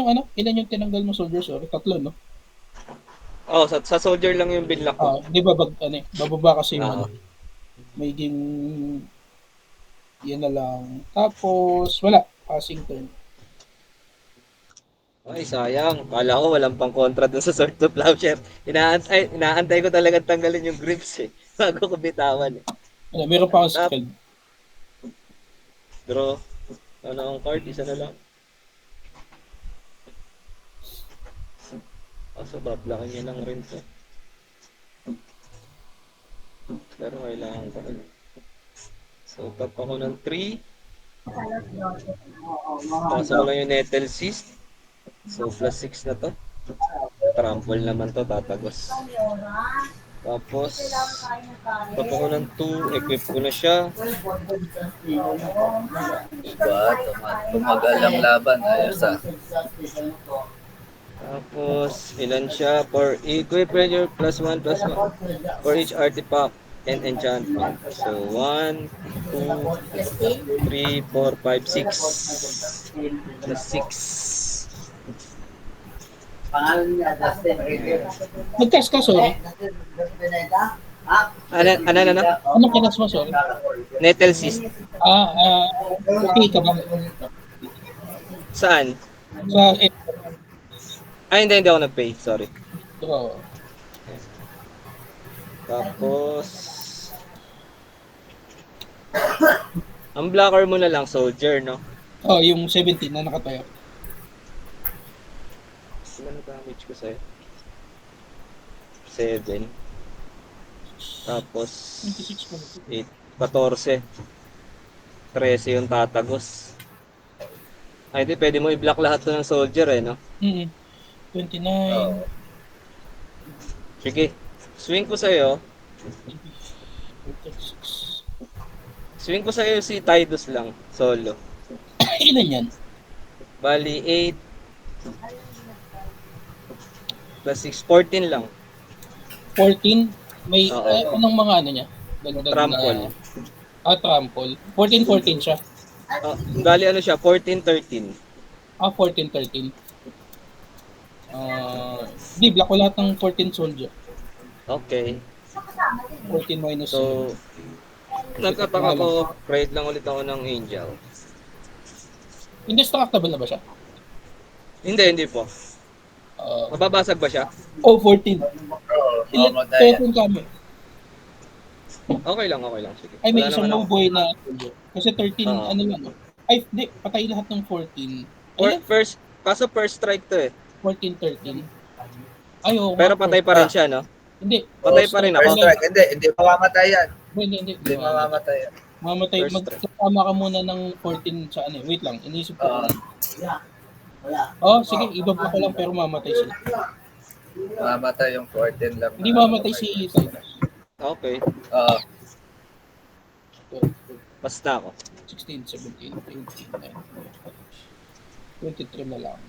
yung tinanggal mo soldier? Sorry, tatlo, no? Oh, sa soldier lang yung binlock ko. Di ba, bababa kasi yung Oo. maging, yan na lang. Tapos, wala. Passing turn. Ay, sayang. Kala ko walang pang kontra dun sa Sword to Plowshare. Inaantay ko talaga tanggalin yung grips eh. Bago ko bitawan eh. Meron pa akong skill. Draw. Ano ang card? Isa na lang. So, bablakan niya lang rin to. Pero kailangan ko rin. So, tap ako ng 3. Pasok ko lang yung Nettle Cyst. So, plus 6 na to. Trample naman to, tatagos. Tapos, tap ako ng 2. Equip ko na siya. Diba? Tumagal ang laban. Ayos ah. Tapos, ilan siya? For equip your plus 1 for each artifact and enchantment. So, 1, 2, 3, 4, 5, 6. Plus 6. Pangalan niya, Dustin. Nag-cast ka, sorry. Ano? Anong kinas mo, sorry? Nettle Cyst. Okay ka ba? Saan? Sa, Ay, hindi ako nag-pay. Sorry. draw. Tapos, ang blocker mo na lang, soldier, no? Yung 17 na nakatayo. Ano damage ko sa'yo? 7. Tapos, 26 mo. 8, 14. 13 yung tatagos. Ay, di, pwede mo i-block lahat to ng soldier eh, no? 29. Sige, swing ko sa'yo. 36. Swing ko sa'yo si Tidus lang, solo. Ilan yan? Bali, 8 plus 6, 14 lang. 14? May, Oo. anong mga ano niya? Dagdag Trample. Trample. 14 siya. Bali, ano siya, 14-13. 14-13. Di, block ko lahat ng 14 soldier. Okay. 14 minus So, nagkataka ko, create lang ulit ako ng Angel. Indestructible na ba siya? Hindi po. Mababasag ba siya? 14. Mamatay. 13 kami. Okay lang. Sige. Ay, may Wala isang naman no boy na soldier. Kasi 13, Oo. ano lang. Ay, hindi. Patay lahat ng 14. Ay, Kaso first strike to eh. 14, 13. Ay, oo. Pero patay pa rin siya, no? Hindi. Patay pa rin ako. First strike. Hindi mamamatay yan. Hindi. Hindi mamamatay yan. Mamatay. First Magkasama ka muna ng 14 sa ano. Wait lang. Inisip ko. Oo. Sige. Ibabla ko lang pero mamatay sila. Mamatay yung 14 lang. Hindi mamatay si Titus. Okay. Oo. Basta ako. 16, 17, 18, 19, 23 na lang.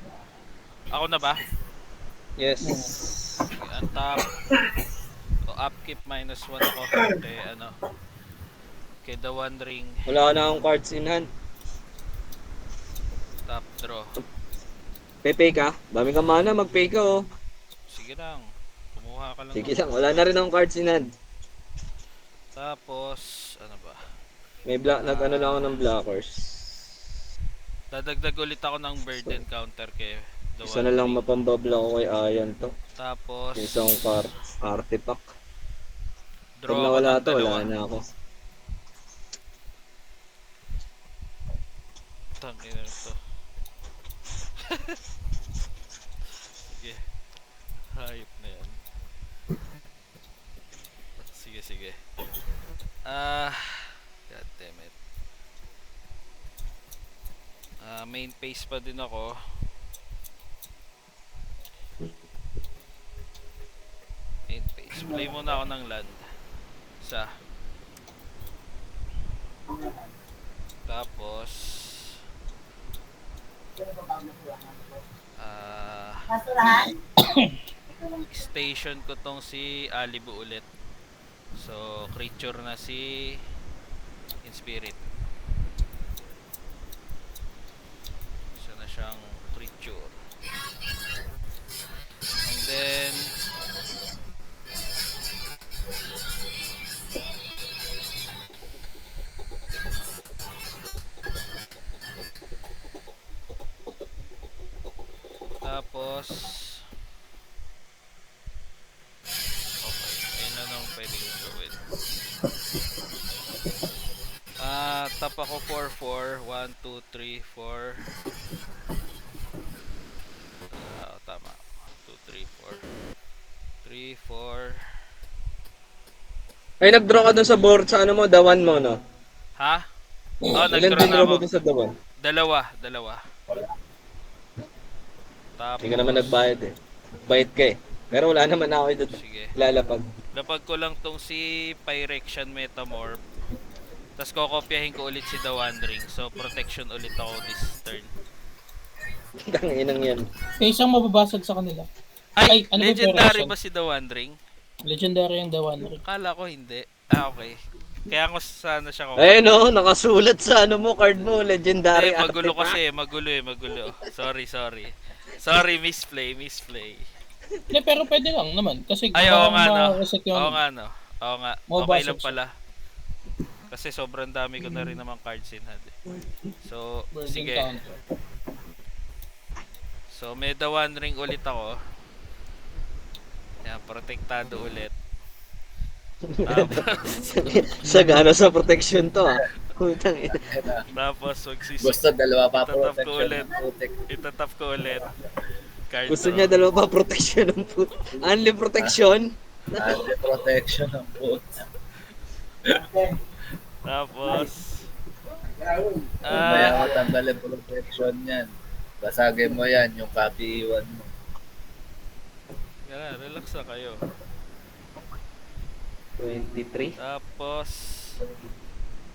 Ako na ba? Yes. Ang top. Upkeep -1 ako. Kay ano. Kay The One Ring. Wala na akong cards in hand. Top draw. Pay ka? Dami ka mana, mag-pay ka oh. Sige lang. Kumuha ka lang. Sige lang, wala na rin akong cards in hand. Tapos, ano ba? May nag-ano lang ako ng blockers. Dadagdag ulit ako ng burden counter kay The Isa na lang One Ring. mapambabla ko kay Ayan to. Tapos, Isang artifact. Pag draw ako nawala ng to, dalawa. wala na ako. Tangina to. Sige. Hayop na yan. Sige, sige. God damn it. Main phase pa din ako. Main phase. Play muna ako ng land. Isa. Tapos station ko tong si Alibu ulit. So creature na si Inspirit. Isa na siyang creature. And then tapos okay, ayun na nang pwede kong gawin. Tap ako 4-4 1, 2, 3, 4 tama 2, 3, 4 3, 4 Ay, nag-draw ka dun sa board sa ano mo, dawan mo, no? ha? Ilan Nag-draw din na draw ako. mo dun sa dawan? Dalawa. Tapos Hindi ka naman nagbayad eh. Bayad ka eh. Pero wala naman ako dun. sige. Lalapag. Lapag ko lang tong si Pyrexian Metamorph. Tapos kokopyahin ko ulit si The One Ring. So protection ulit ako this turn. Tanginang yan. May isang mababasag sa kanila. Ay, Ay, ano ba yung legendary Pyrexian? ba si The One Ring? Legendary yung The One Ring. Kala ko hindi. Okay. Kaya ko sana siya ko. Ayun no, nakasulat sa ano mo, card mo, legendary Magulo artifact. kasi, magulo. Sorry, misplay. Hindi, pero pwede lang naman. Kasi Ay, oo nga no. ma-reset yung... Oo nga no. Okay Mababasag lang pala. Kasi sobrang dami ko na rin naman cards in hand. So, burden sige. counter. So, may The One Ring ulit ako. Yan, protektado ulit. Sagana sa protection to ah. Putang ina. Tapos, Gusto dalawa pa Itatap ko protection ulit. ng putik. Itatap ko ulit. Card Gusto draw. niya dalawa pa protection ng put. Only protection. Anti protection ng putik. Tapos, Kaya ako tanggalin protection yan. Basagin mo yan, yung copy iwan mo. yan, relax na kayo. 23 Tapos,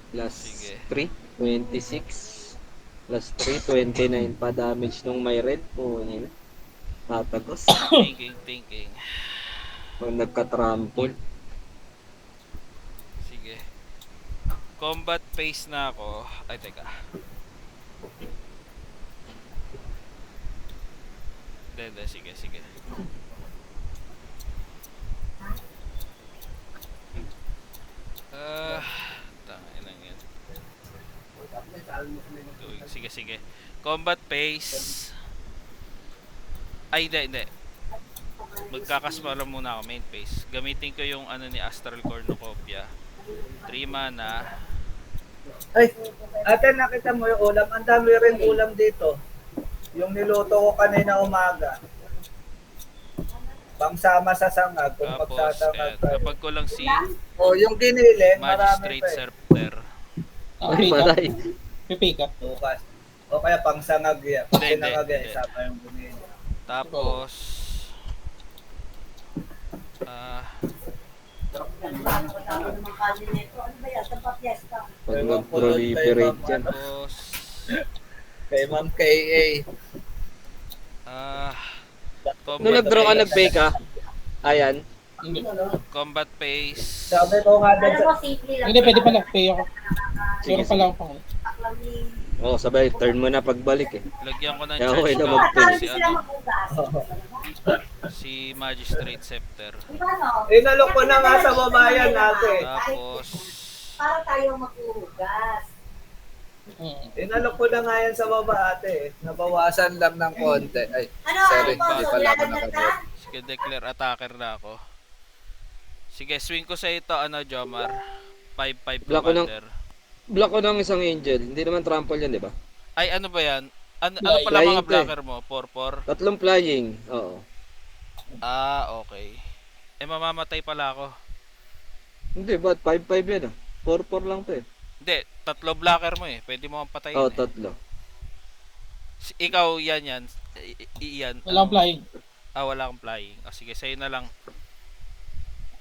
plus Sige. 3, 26 plus 3, 29 pa damage nung may red po nila. Tatagos. thinking. Pag nagka-trample. Sige. Combat phase na ako. Ay, teka. Hindi, sige. Tangin yan. Sige. Combat phase. Ay, hindi. Magkakaspa lang muna ako, main phase. Gamitin ko yung ano ni Astral Cornucopia. 3 mana. Ay, ate nakita mo yung ulam. Ang dami rin ulam dito. Yung niluto ko kanina umaga. Pangsama sa sangag. Kung Tapos, magsasangag tayo. kapag ko lang si O, yung ginili, marami Magistrate pa eh. Scepter. Ay, malay. Pipi ka. Bukas. O kaya pangsangag yan. Pag Hindi, sinangag yan, hindi. isa pa yung ginili. Tapos, Pag nag-proliferate yan. tapos, Kay Ma'am K.A. Nung nag-draw ka, nag-bake ka? Ayan. Hindi. combat phase. Sabi ko nga doon sa... Hindi, pwede pala. Pay ako. Pero pala ako pang... Oo, sabay, turn mo na pagbalik eh. Lagyan ko ng Kaya okay charge na count mag-pay. si, si Magistrate Scepter. Inalok ko na nga sa babayan natin. Tapos, Para tayo maghuhugas. Inalok ko na nga yan sa baba ate. Nabawasan lang ng konti. Ay, sorry, hindi pala ako nakabot. Sige, declare attacker na ako. Sige, swing ko sa ito, Jomar. 5-5 Block ko ng- commander. Block ko ng isang angel. Hindi naman trample yan, di ba? Ay, ano ba yan? Ano Flying. pala Flying mga to eh. blocker mo? 4-4? Tatlong flying. Oo. Ah, okay. Eh, mamamatay pala ako. Hindi, ba't 5-5 yan ah? 4-4 lang to eh. Hindi, 3 blocker mo eh. Pwede mo patayin Oo, eh. tatlo. Ikaw, yan. Iyan. Wala akong flying. Wala akong flying. Sige, sa'yo na lang.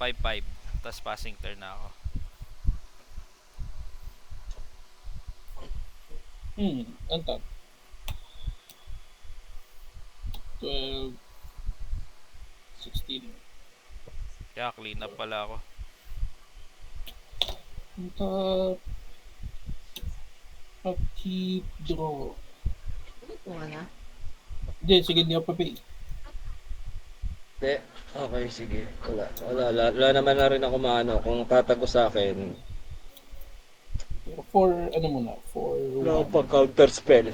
5-5. Tapos passing turn na ako. Antag. 12, 16. Kaya clean up pala ako. Antag. Upkeep, draw. Kuha na. Hindi, sige, hindi ako papay. Hindi. Okay, sige. Wala naman na rin ako maano. Kung tatago sa akin, For, ano muna, for wala akong pag-counter spell.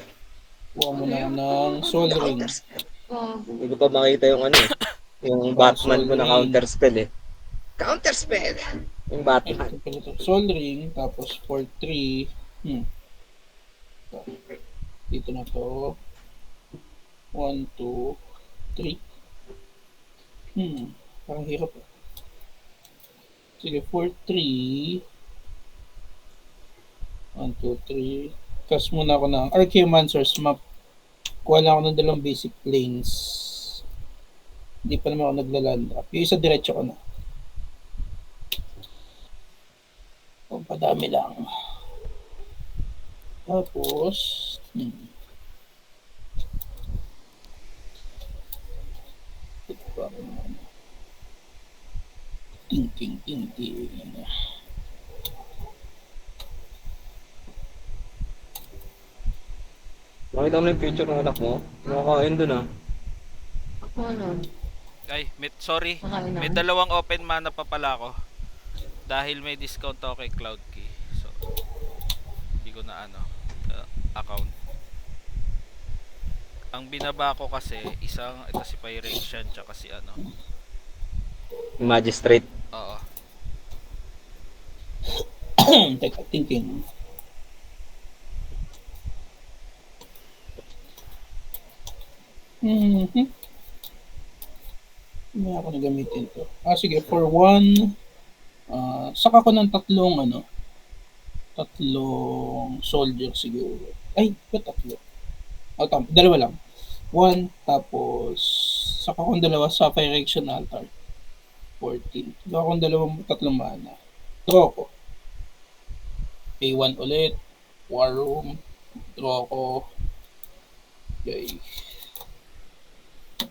kuha muna ng Soul Ring. Oh, Hindi ko pa makita yung ano eh. Yung Batman ko na counter spell eh. Counter spell! Yung Ay, Batman. ito pala to. Soul Ring, tapos for 3. Ito. Dito na to. 1, 2, 3. Parang hirap eh. Sige, for 3. 1, 2, 3. Cast muna ako ng Archaeomancer's Map. Kuha lang ako ng 2 basic planes. Hindi pa naman ako naglaland up. Yung isa diretso ko na. Kung padami lang. Tapos, ito pa ako naman. Ting. Makita mo na yung picture ng anak mo? Nakakain dun ah. ako nun. Ay, sorry. Makain na. May 2 open mana pa pala ako. Dahil may discount ako kay Cloud Key. So, hindi ko na account. Ang binaba ko kasi, ito si Pyration, tsaka si Magistrate. Oo. Teka, thinking. Hindi ako nagamitin to. Sige, for 1, saka ko ng tatlong soldier siguro. Ay, ba tatlo? Tama, 2 lang. 1, tapos saka kong 2 sa Pyrexian Altar. 14. Saka kong 3 mana. Draw ko. Pay 1 ulit. War Room. Draw ko. Okay.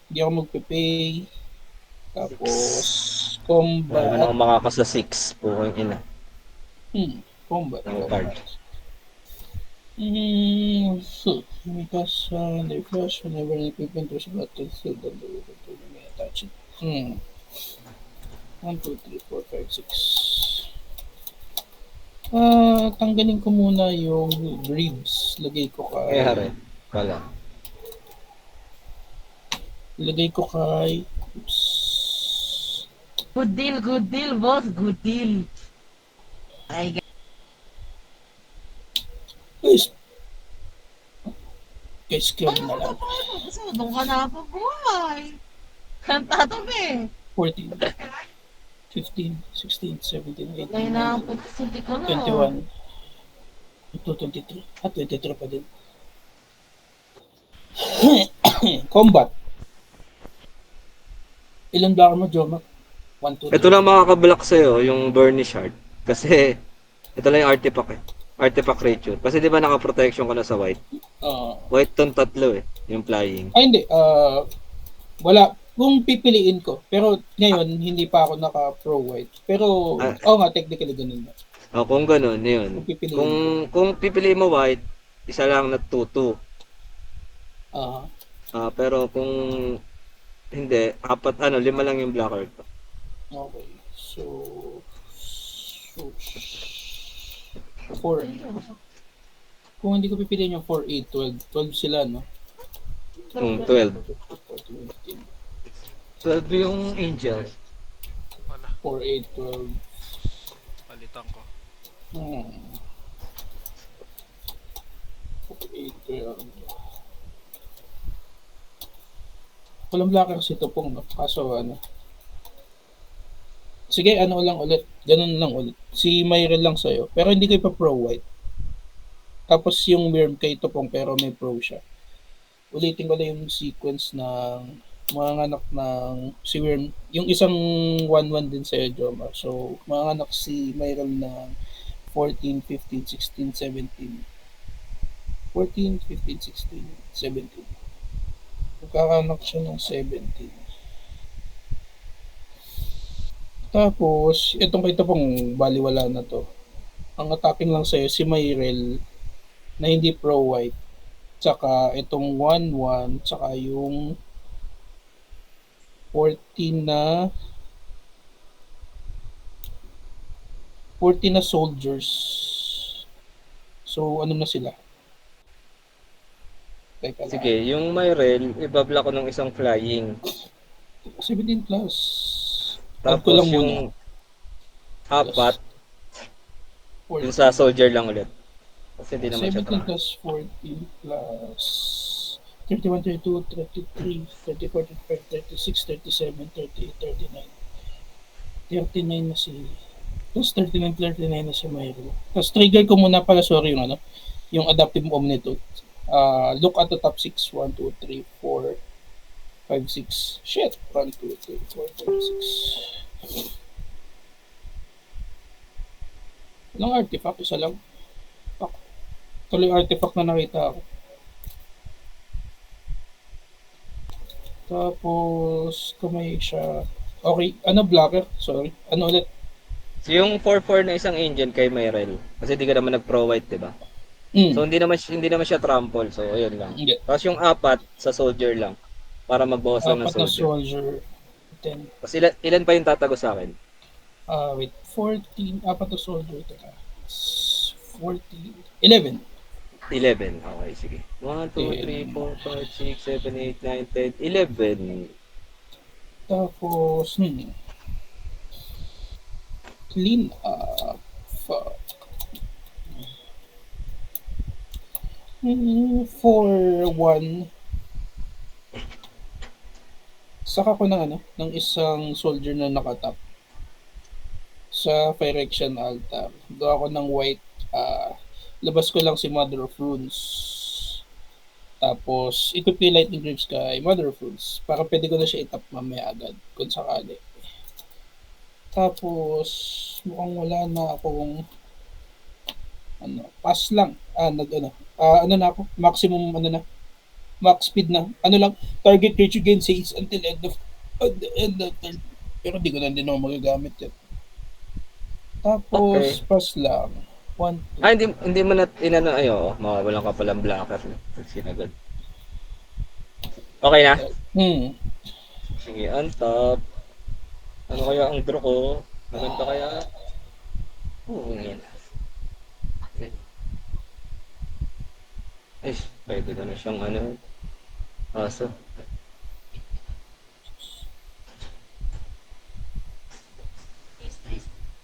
Hindi ako magpe-pay. Tapos, Wala combat. naman ako makakasa 6. Pukong ina. Combat. Ng card. Because they flash whenever an equipment was battlefield and they will may attach it. 1, 2, 3, 4, 5, 6. Tanggalin ko muna yung ribs. Lagay ko kay... Kaya rin. Wala. Lagay ko kay... Oops. Good deal, boss. Good deal. Ay, Guys. Kay skill na lang. gusto doon ka na po buhay. Kanta to be. 14. 15, 16, 17, 18, Kaya na ang pagkasinti ko na. 21. Ito, 23. 23 pa din. Combat. Ilan blocker mo, Joma? 1, 2, 3. Ito lang makakablock sa'yo, yung Burnish Heart. Kasi, ito lang yung artifact eh. Artifact creature. Kasi di ba naka-protection ka na sa white? White tong tatlo eh, yung flying. Ay, hindi. Wala. Kung pipiliin ko. Pero ngayon, hindi pa ako naka-pro white. Pero, nga, technically ganun na. Kung ganun, yun. Kung pipiliin Kung pipiliin mo white, isa lang na 2-2. Pero kung hindi, 5 lang yung blocker ko. Okay. So 4. Kung hindi ko pipiliin yung 4, 8, 12. 12 sila, no? 12. 12 yung angel. Wala, 4, 8, 12. palitan ko. Hmm. 4, 8, 12. Walang blocker si Tupong, no? Kaso, ano. Sige, ano lang ulit. Ganun lang ulit. Si Myrel lang sa'yo. Pero hindi ko ipa-pro white. Tapos yung Wyrm kay Tupong pero may pro siya. Ulitin ko lang yung sequence ng mga anak ng si Wyrm. Yung isang 1-1 din sa'yo, Jomar. So, mga anak si Myrel ng 14, 15, 16, 17. 14, 15, 16, 17. Magkakanak siya ng 17. Tapos, itong kay Tupong baliwala na to. Ang attacking lang sa'yo si Myrel na hindi pro white. Tsaka itong 1-1, tsaka yung 14 na soldiers. So, ano na sila? Teka lang. Sige, yung Myrel, ibabla ko ng isang flying. 17 plus. Add ko Tapos lang yung muna. apat, 14. yung sa soldier lang ulit. Kasi hindi naman siya 17 trap. plus 14 plus 31, 32, 33, 34, 35, 36, 37, 38, 39. 39 na si... Plus 39, 39 na si Myro. Tapos trigger ko muna pala, sorry, yung ano, yung adaptive omnitude. Look at the top 6. 1, 2, 3, 4, 5, 6. Shit! 1, 2, 3, 4, 5, 6. Walang artifact, isa lang. Tuloy artifact na nakita ako. Tapos, kamay siya. Okay, ano blocker? Sorry. Ano ulit? So yung 4-4 na isang angel kay Myrel. Kasi di ka naman nag-pro white, di ba? So Mm. hindi naman siya trample. So ayun lang. Hindi. Tapos yung apat sa soldier lang. Para magbawas lang ng Apat na soldier. soldier. 10. Tapos ilan pa yung tatago sa akin? Wait. 14. Apat na soldier. Teka. 14. 11. 11. Okay, sige. 1, 2, 3, 4, 5, 6, 7, 8, 9, 10, 11. Tapos, clean up. Fuck. 4-1. Saka ko ng ano, ng isang soldier na nakatap sa Phyrexian altar. Gawa ko ng white. Labas ko lang si Mother of Runes. Tapos, equip ko yung Lightning Greaves kay Mother of Runes. Para pwede ko na siya itap mamaya agad kung sakali. Tapos, mukhang wala na akong pass lang. Ano na ako? Maximum, max speed na. Ano lang, target creature gain saves until end of turn. Pero di ko na din ako magagamit yun. Tapos, Okay. pass lang. 1, 2. Hindi mo na inano ayo, mawawalan ka palang blocker. Sinagad. Okay na? Sige, on top. Ano kaya ang draw ko? Maganda kaya? Yun. Ay, pwede ko na siyang aso.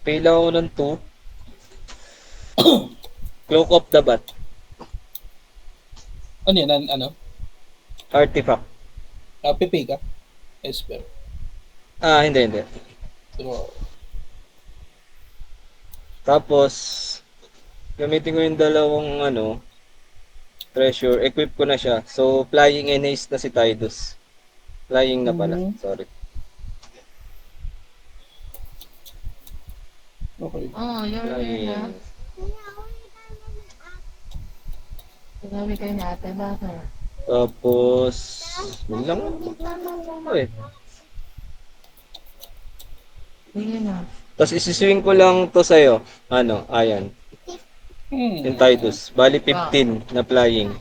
Pila ako ng 2. Cloak of the Bat. Ano yan? Ano? Artifact. Pepe ka? Esper. Hindi. So, Tapos, gamitin ko yung dalawang treasure. Equip ko na siya. So, flying and haste na si Tidus. Flying na pala. Sorry. okay. Oh, you're here na. Flying. Sinabi kayo ni ate, bakit? Tapos, yun lang. Sige na. Tapos, isiswing ko lang to sa'yo. Ayan. Yung Tidus. Bali 15 na flying.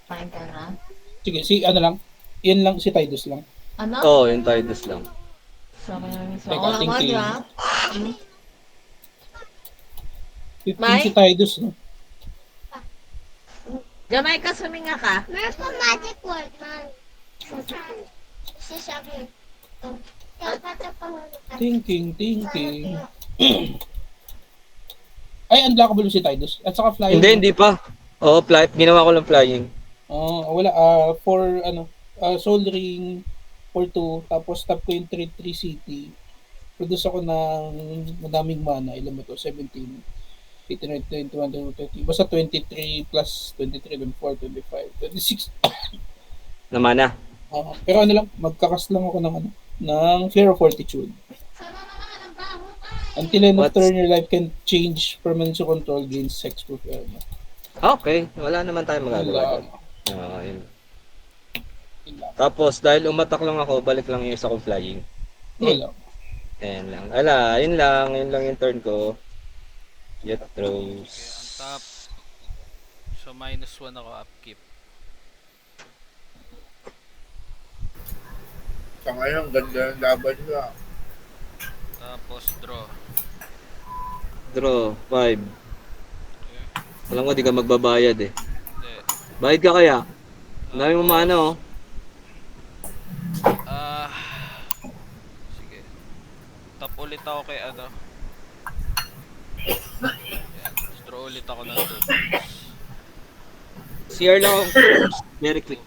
Kain ka na? Sige, lang. Yan lang, si Tidus lang. Ano? Oo, yung Tidus lang. Sabi namin sa Teka, ako lang tingin. ha? 15 May? si Tidus, no? Jamaica, suminga ka. Meron po magic word, man. Sasabi. Dapat ang pangulit. Thinking. Ay, unblockable si Tidus. At saka flying. Hindi pa. Oo, ginawa ko lang flying. Wala. For, Soul Ring, for 2. Tapos tap ko yung 3 city. Produce ako ng madaming mana. Ilan ba to? 17. 18, 19, 20, 30. Basta 23 plus 23, 24, 25, 26. Na mana. Pero ano lang, magkakas lang ako ng Fear of Fortitude. Until end of turn, your life can change permanent control gains hexproof area. Okay, wala naman tayong magagawa. Yun. Tapos, dahil umatak lang ako, balik lang yung isa kong flying. Wala. Ayan lang. Yun lang yung turn ko. Jet throws. Okay, on top. So, -1 ako upkeep. Sa ngayon, ganda ng laban nyo. Tapos, draw. Draw, 5. Alam ko, di ka magbabayad eh. Hindi. Bayad ka kaya? Ang dami mo mana oh. Sige. Tap ulit ako kay Yan. Draw ulit ako ng 2. CR lang ako. Very quick.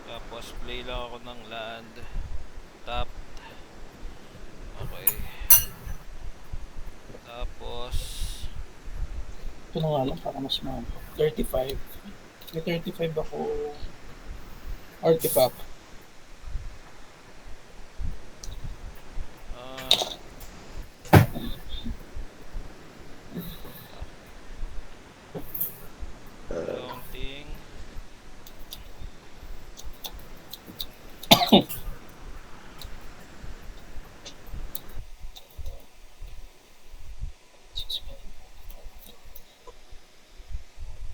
Tapos play lang ako ng land. Tap. Okay. Tapos Ito na nga lang, para mas mahal. 35. May 35 ako artifact. counting.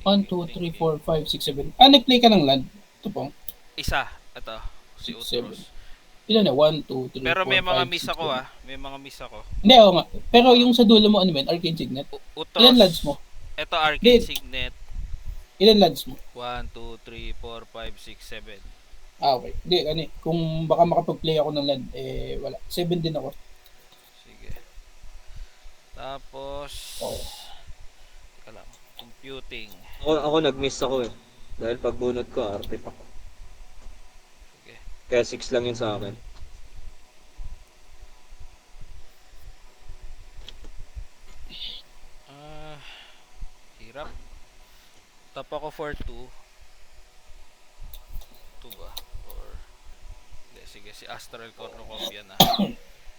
One, two, three, four, five, six, seven. Nag-play ka ng land? Ito po. Isa. Ito. Si 6, 7. Utros. Ilan na? 1, 2, 3, 4, 5, 6, 7. Pero may mga miss ako May mga miss ako. Hindi, oo nga. Pero yung sa dulo mo, ano yun? Arcane Signet? Utros. Ilan lands mo? Ito Arcane Signet. Ilan lands mo? 1, 2, 3, 4, 5, 6, 7. Okay. Hindi, kung baka makapag-play ako ng land, wala. 7 din ako. Sige. Tapos teka lang. Computing. Ako nag-miss ako eh. Dahil pagbunot ko, artifact. Sige. Kaya 6 lang yun sa akin. Hirap. Tap ako for 2. 2 ba? Or hindi, sige, si Astral Cornucopia na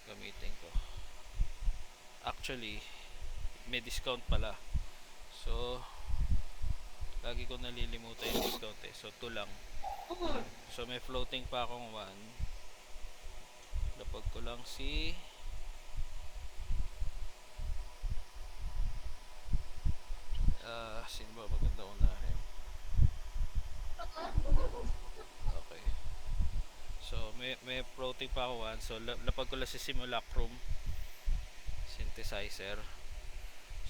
gamitin ko. Actually, may discount pala. So, lagi ko nalilimutan yung discount eh. So, 2 lang. So, may floating pa akong 1. Lapag ko lang si sino ba maganda unahin? Okay. So, may floating pa ako 1. So, lapag ko lang si Simulacrum Synthesizer.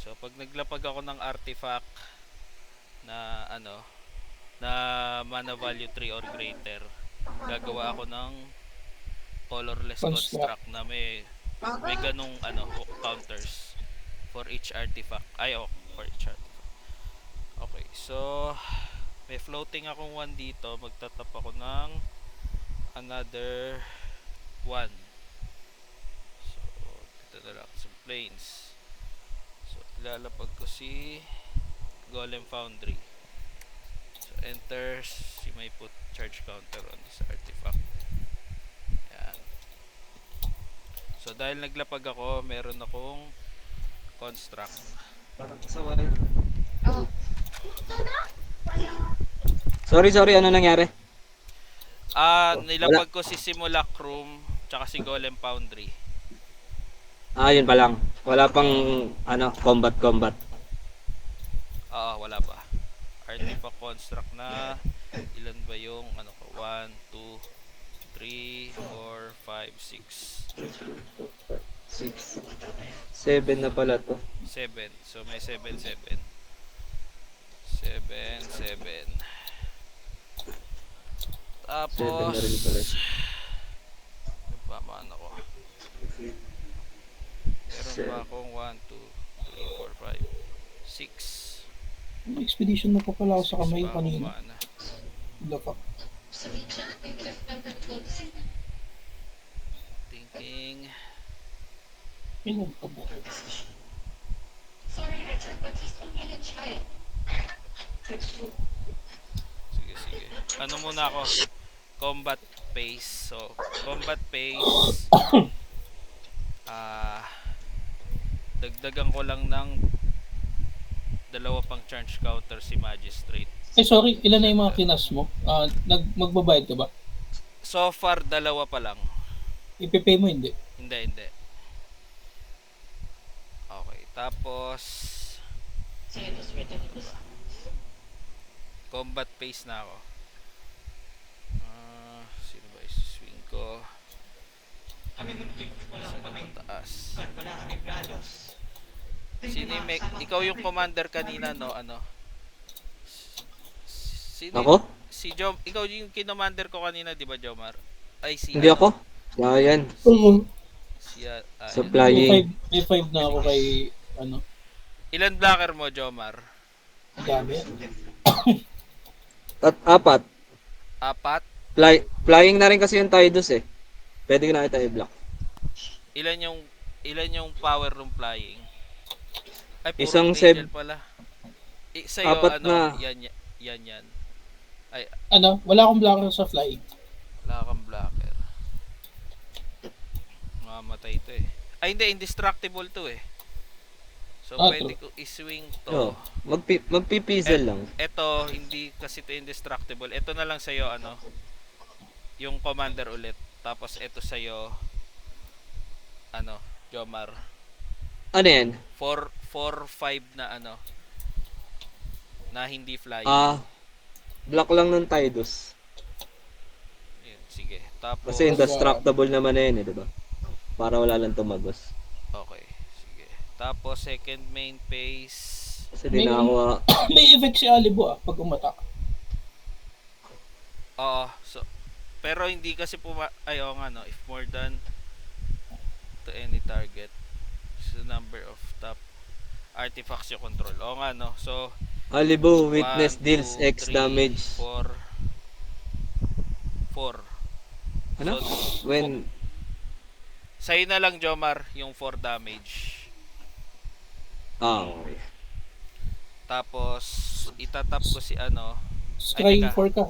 So, pag naglapag ako ng artifact na na mana value 3 or greater, gagawa ako ng colorless construct na may ganung counters for each artifact. For each artifact. Okay, so may floating akong 1 dito, magtatap ako ng another 1. So, dito na lang sa plains. So, ilalapag ko si Golem Foundry. So, enter, she may put charge counter on this artifact. Yan. So, dahil naglapag ako, meron akong construct. Sorry, ano nangyari? Nilapag ko si Simulacrum tsaka si Golem Foundry. Yun pa lang. Wala pang combat. Wala pa. Artifact construct na. Ilan ba yung 1, 2, 3, 4, 5, 6. 6. 7 na pala to. 7. So may 7, 7. 7. Seven Tapos, na rin pala siya. pamaan ako. Meron ba akong 1, 2, 3, 4, 5, 6. Expedition na pa pala ako sa kamay Pa akong kanina. mana. The fuck? Thinking. Ilan pa ba? Sige. Ano muna ako? Combat pace. So, combat pace. Dagdagan ko lang ng dalawa pang charge counter si Magistrate. Sorry, ilan na yung mga kinas mo? Magbabayad ka ba? So far, dalawa pa lang. Ipipay mo hindi? Hindi. Okay, tapos combat pace na ako. Sino ba swing ko? Sino mataas? Sino yung ikaw yung commander kanina, no? Ano? Sino Ako? Si Jom, ikaw yung kinommander ko kanina, di ba, Jomar? Ay, si Hindi ako. Yan. Si, Supplying. May 5 na ako kay Ilan blocker mo, Jomar? dami. Apat. 4? Flying na rin kasi yung Tidus eh. Pwede ko na kita i-block. Ilan yung power ng flying? Ay, puro Isang angel pala. Sa'yo, apat na. Yan. Wala akong blocker sa flying. Wala kang blocker. Mamatay to eh. Ay, hindi. Indestructible to eh. So, pwede ko i-swing to. Magpipizel lang. Ito, hindi kasi to indestructible. Ito na lang sa'yo, yung commander ulit. Tapos, ito sa'yo, Jomar. Ano yan? 4-5 na na hindi flying. Block lang ng Tidus. Yun, sige. Tapos, Kasi indestructible naman na yun eh, diba? Para wala lang tumagos. okay. Sige. Tapos, second main phase. Kasi di na ako... May effect si Alibo pag umatak. Oo. So, pero hindi kasi oo nga, no? If more than to any target, is the number of top artifacts you control. Oo nga, no? So, Alibo, witness 1, deals 2, X 3, damage. 4. Ano? So, When... sa'yo na lang, Jomar, yung 4 damage. Okay. Tapos, itatap ko si Scry teka. 4 ka.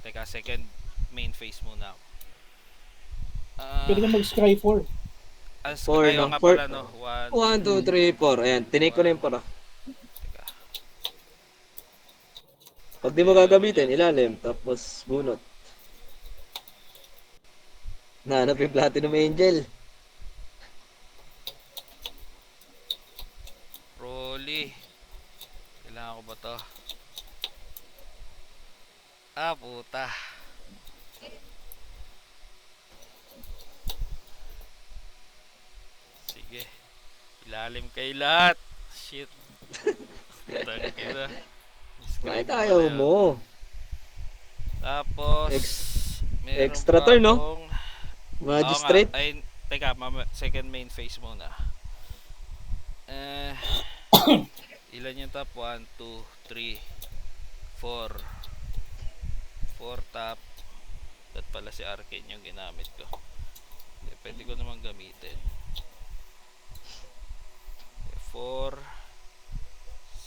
Teka, second main phase muna ako. Pwede ka mag-scry 4. Four, ayaw no? nga Four. pala, no? 1, 2, 3, 4. Ayan, tinake ko na yung para. Teka. Pag di mo gagamitin, ilalim. Tapos, bunot. Nahanap yung Platinum Angel. Rolly. Kailangan ko ba to? Puta. Sige. Ilalim kay lahat. Shit. Tangina. Kahit ayaw mo. Tapos, meron extra pa turn, no? akong- Magistrate. Oo nga. Ay, teka, second main phase muna. Ilan yung top? 1, 2, 3, 4. 4 top. That pala si Arcane yung ginamit ko. Okay, pwede ko naman gamitin. 4,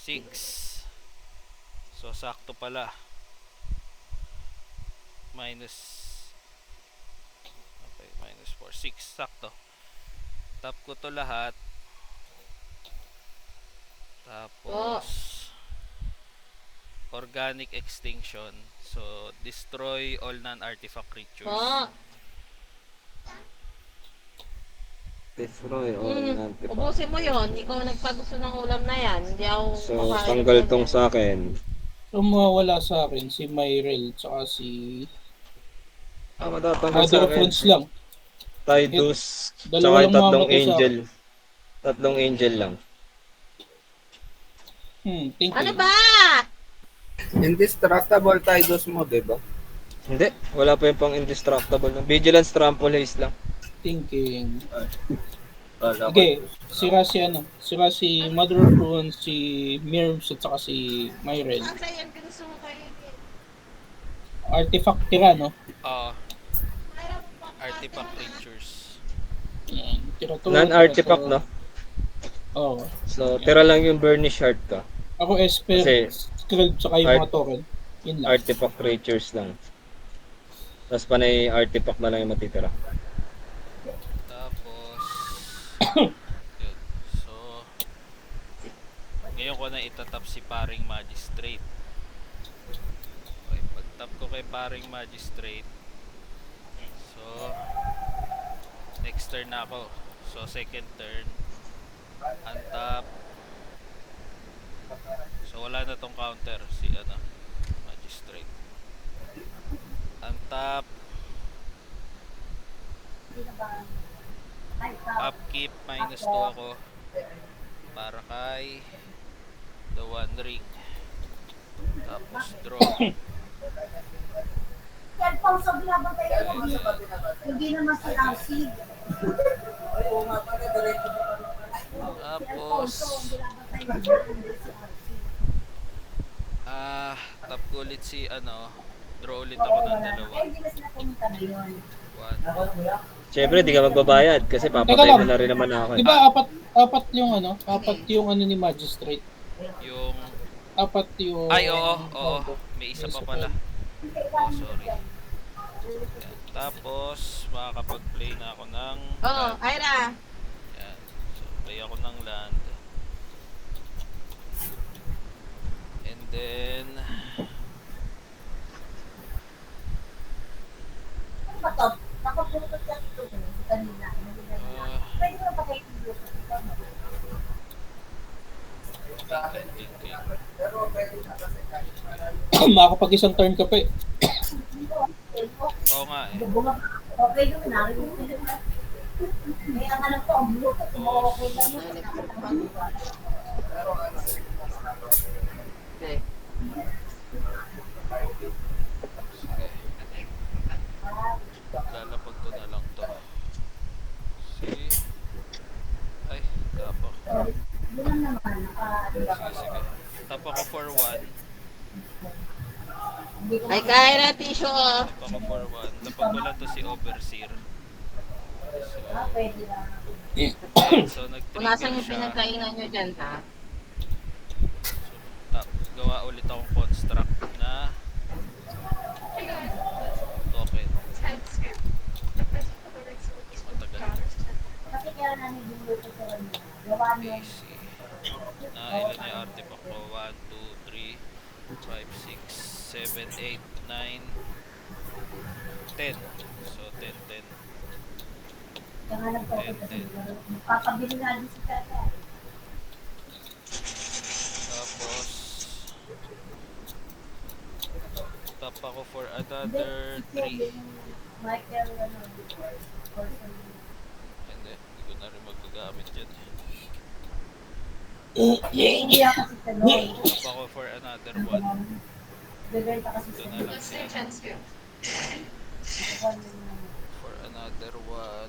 6. So, sakto pala. Okay, minus 4. 6, sakto. Tap ko to lahat. Tapos, organic extinction. So, destroy all non-artifact creatures. Destroy all non-artifact. Ubusin mo yon. Ikaw nagpagusto ng ulam na yan. Hindi ako So, kakain tanggal ng tong ganyan. sa akin. So, mawawala sa akin si Myrel tsaka si... Matatanggal sa Other akin. friends lang. Tidus. Tsaka Dalawa yung lang tatlong mamatay sa angel. Tatlong angel lang. Thank you. Ano ba? Indestructible Tidus mo, di ba? Hindi, wala pa yung pang indestructible. Vigilance Trampolize lang. Thinking. Kala ko. Okay, sira si Mother of Runes, si Mirms, at saka si Myren. Ang sayan gusto mo kayo. Artifact tira, no? Artifact creatures. Yan, tira to. Non-artifact, no? Oo. So, tira lang yung Burnish Heart ka. Ako Esper, Kasi- Scrild, saka yung mga token. Yun lang. Artifact creatures lang. Tapos panay artifact na lang yung matitira. Tapos, yun. So, ngayon ko na itatap si paring Magistrate. Okay, pag-tap ko kay paring Magistrate. So, next turn na ako. So, second turn. Untap. So, wala na tong counter si Magistrate. Untap. Upkeep, -2 ako. Para kay The One Ring. Tapos draw. Hindi naman si Arcee. Tapos, tap ko ulit si draw ulit ako ng dalawa. Hindi na sila pumunta ngayon. 1, Siyempre, di ka magbabayad kasi Teka papatay lang. mo na rin naman ako. Di ba apat yung ni Magistrate? yung Apat yung... ay oo, may isa pa pala. Oh, sorry. Yan. Tapos makakapag-play na ako ng Oo, Ira. yan. So play ako ng land. And then Ano ba to? Nakapulutot lang ito kanina. Pwede mo pa kayo i-block ito, no? thinking. Makakapag-isang turn ka pa eh. Oo nga eh. Okay yun na. May ang alam ko, ang bluetooth, okay lang yun. Okay. Sige. Lalapag ko na lang to. Ay, tapak. Yun lang naman. Sige. Tap ako for 1. Ay, Kyra, tissue oh. Tap ako for 1. Lapag ko lang to si Overseer. Pwede lang. So Kung nag-trigger nasan yung siya. pinagkainan nyo dyan, ha? Gawa ulit akong construct na token. Matagal. Kasi kaya namin bluetooth sa kanya. Gawa niya. PC. Na ilan na yung artifact ko? 1, 2, 3, 5, 6, 7, 8, 9, 10. So 10, 10. Kaya nga nag-focus kasi papabili na din si Tata. Tapos tap ako for another 3. Michael, person. Hindi ko na rin magagamit yan. Hindi ako si Tanoy. Tap ako for another 1. Bebenta kasi Ito siya. na lang siya. For another 1.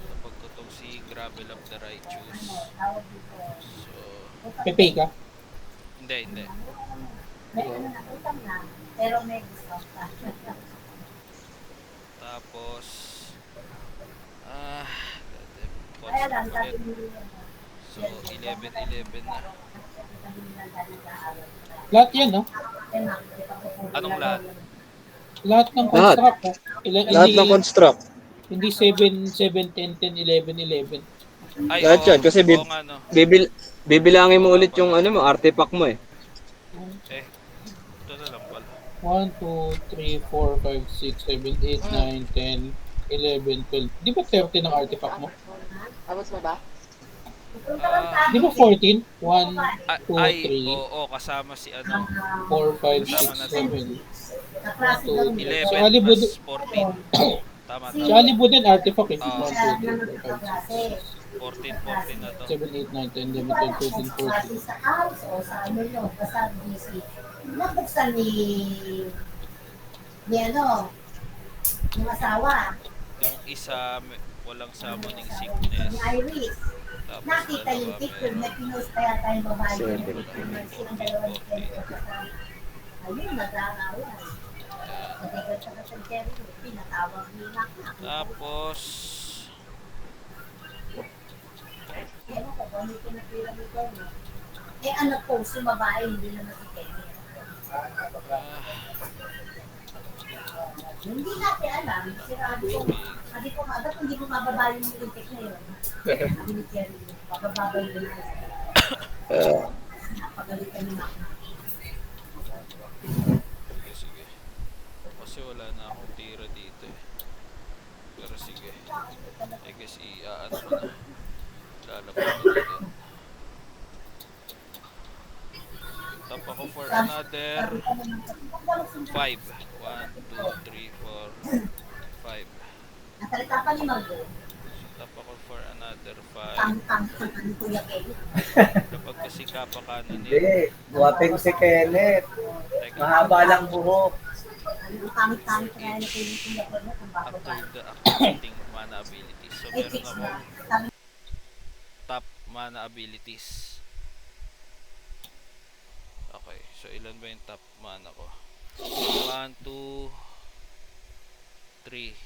Kapag ko tong si Gravel of the Righteous. So, Pepe ka? hindi. May ano na, utang na. Pero may discount pa. Tapos, Kaya lang, constant sabi ulit. niyo So, 11 na. Lahat yan, no? Anong lahat? Lahat ng Lahat. construct, ha? Lahat ng construct. Hindi 7, 10, 10, 11, 11. Ay, Lahat oo. yan, kasi Oo nga, no. Bibilangin mo ulit yung artifact mo eh. Ito na lang pala. 1, 2, 3, 4, 5, 6, 7, 8, 9, 10, 11, 12. Di ba 30 ng artifact mo? Tapos mo ba? Di ba 14? 1, 2, Ay, 3, oo, kasama si 4, 5, 6, 7. 11 So, Hollywood, plus 14. Tama, si tama. Hollywood din artifact eh. Oo. 1, 2, 3, 4, 5, 6. 14 na to. 7, 8, 9, 10, 11, 12, 13, 14. Sa house o sa ano yun, basta busy. Nabuksan ni ano, yung asawa, Yung isa, walang summoning ni sickness. Iris. Tapos Nakita yung dalawa picture, may meron. pinost pa yata yung babae. Seven. Yung dalawa ni Kelly at saka, ayun, nag-aawayan. Yan. Natigal sa Kelly, pinatawag ni Naknak. Tapos, Ewan ko kung ano yung pinapira ni Kelly. Eh, ano po, si babae, hindi naman si Kelly. Hindi natin alam, kasi sabi ko nga, ba't hindi mo mababa yung intake na yun? Sabi ni Kelly, mabababa yung intake. Napagalitan ni Naknak. sige. Kasi wala na akong tira dito eh. Pero sige. I guess i-ano ko na. Lalabas ko na din. Tap ako for another 5. 1, 2, 3, 4, 5. Nasalita pa ni Margo, Tap ako for another 5. tang-tang ni Kuya Kelly. Kapag kasi kapakanan Hindi, nila. guwaping si Kenneth. Teka, Mahaba lang buhok. Ang pangit-pangit na yan kay Kuya Kelly, kung bako after ba. the activating mana abilities. So Eh, meron fix ako na. Sabi top mana abilities. Okay, so ilan ba yung top mana ko? 1, 2, 3.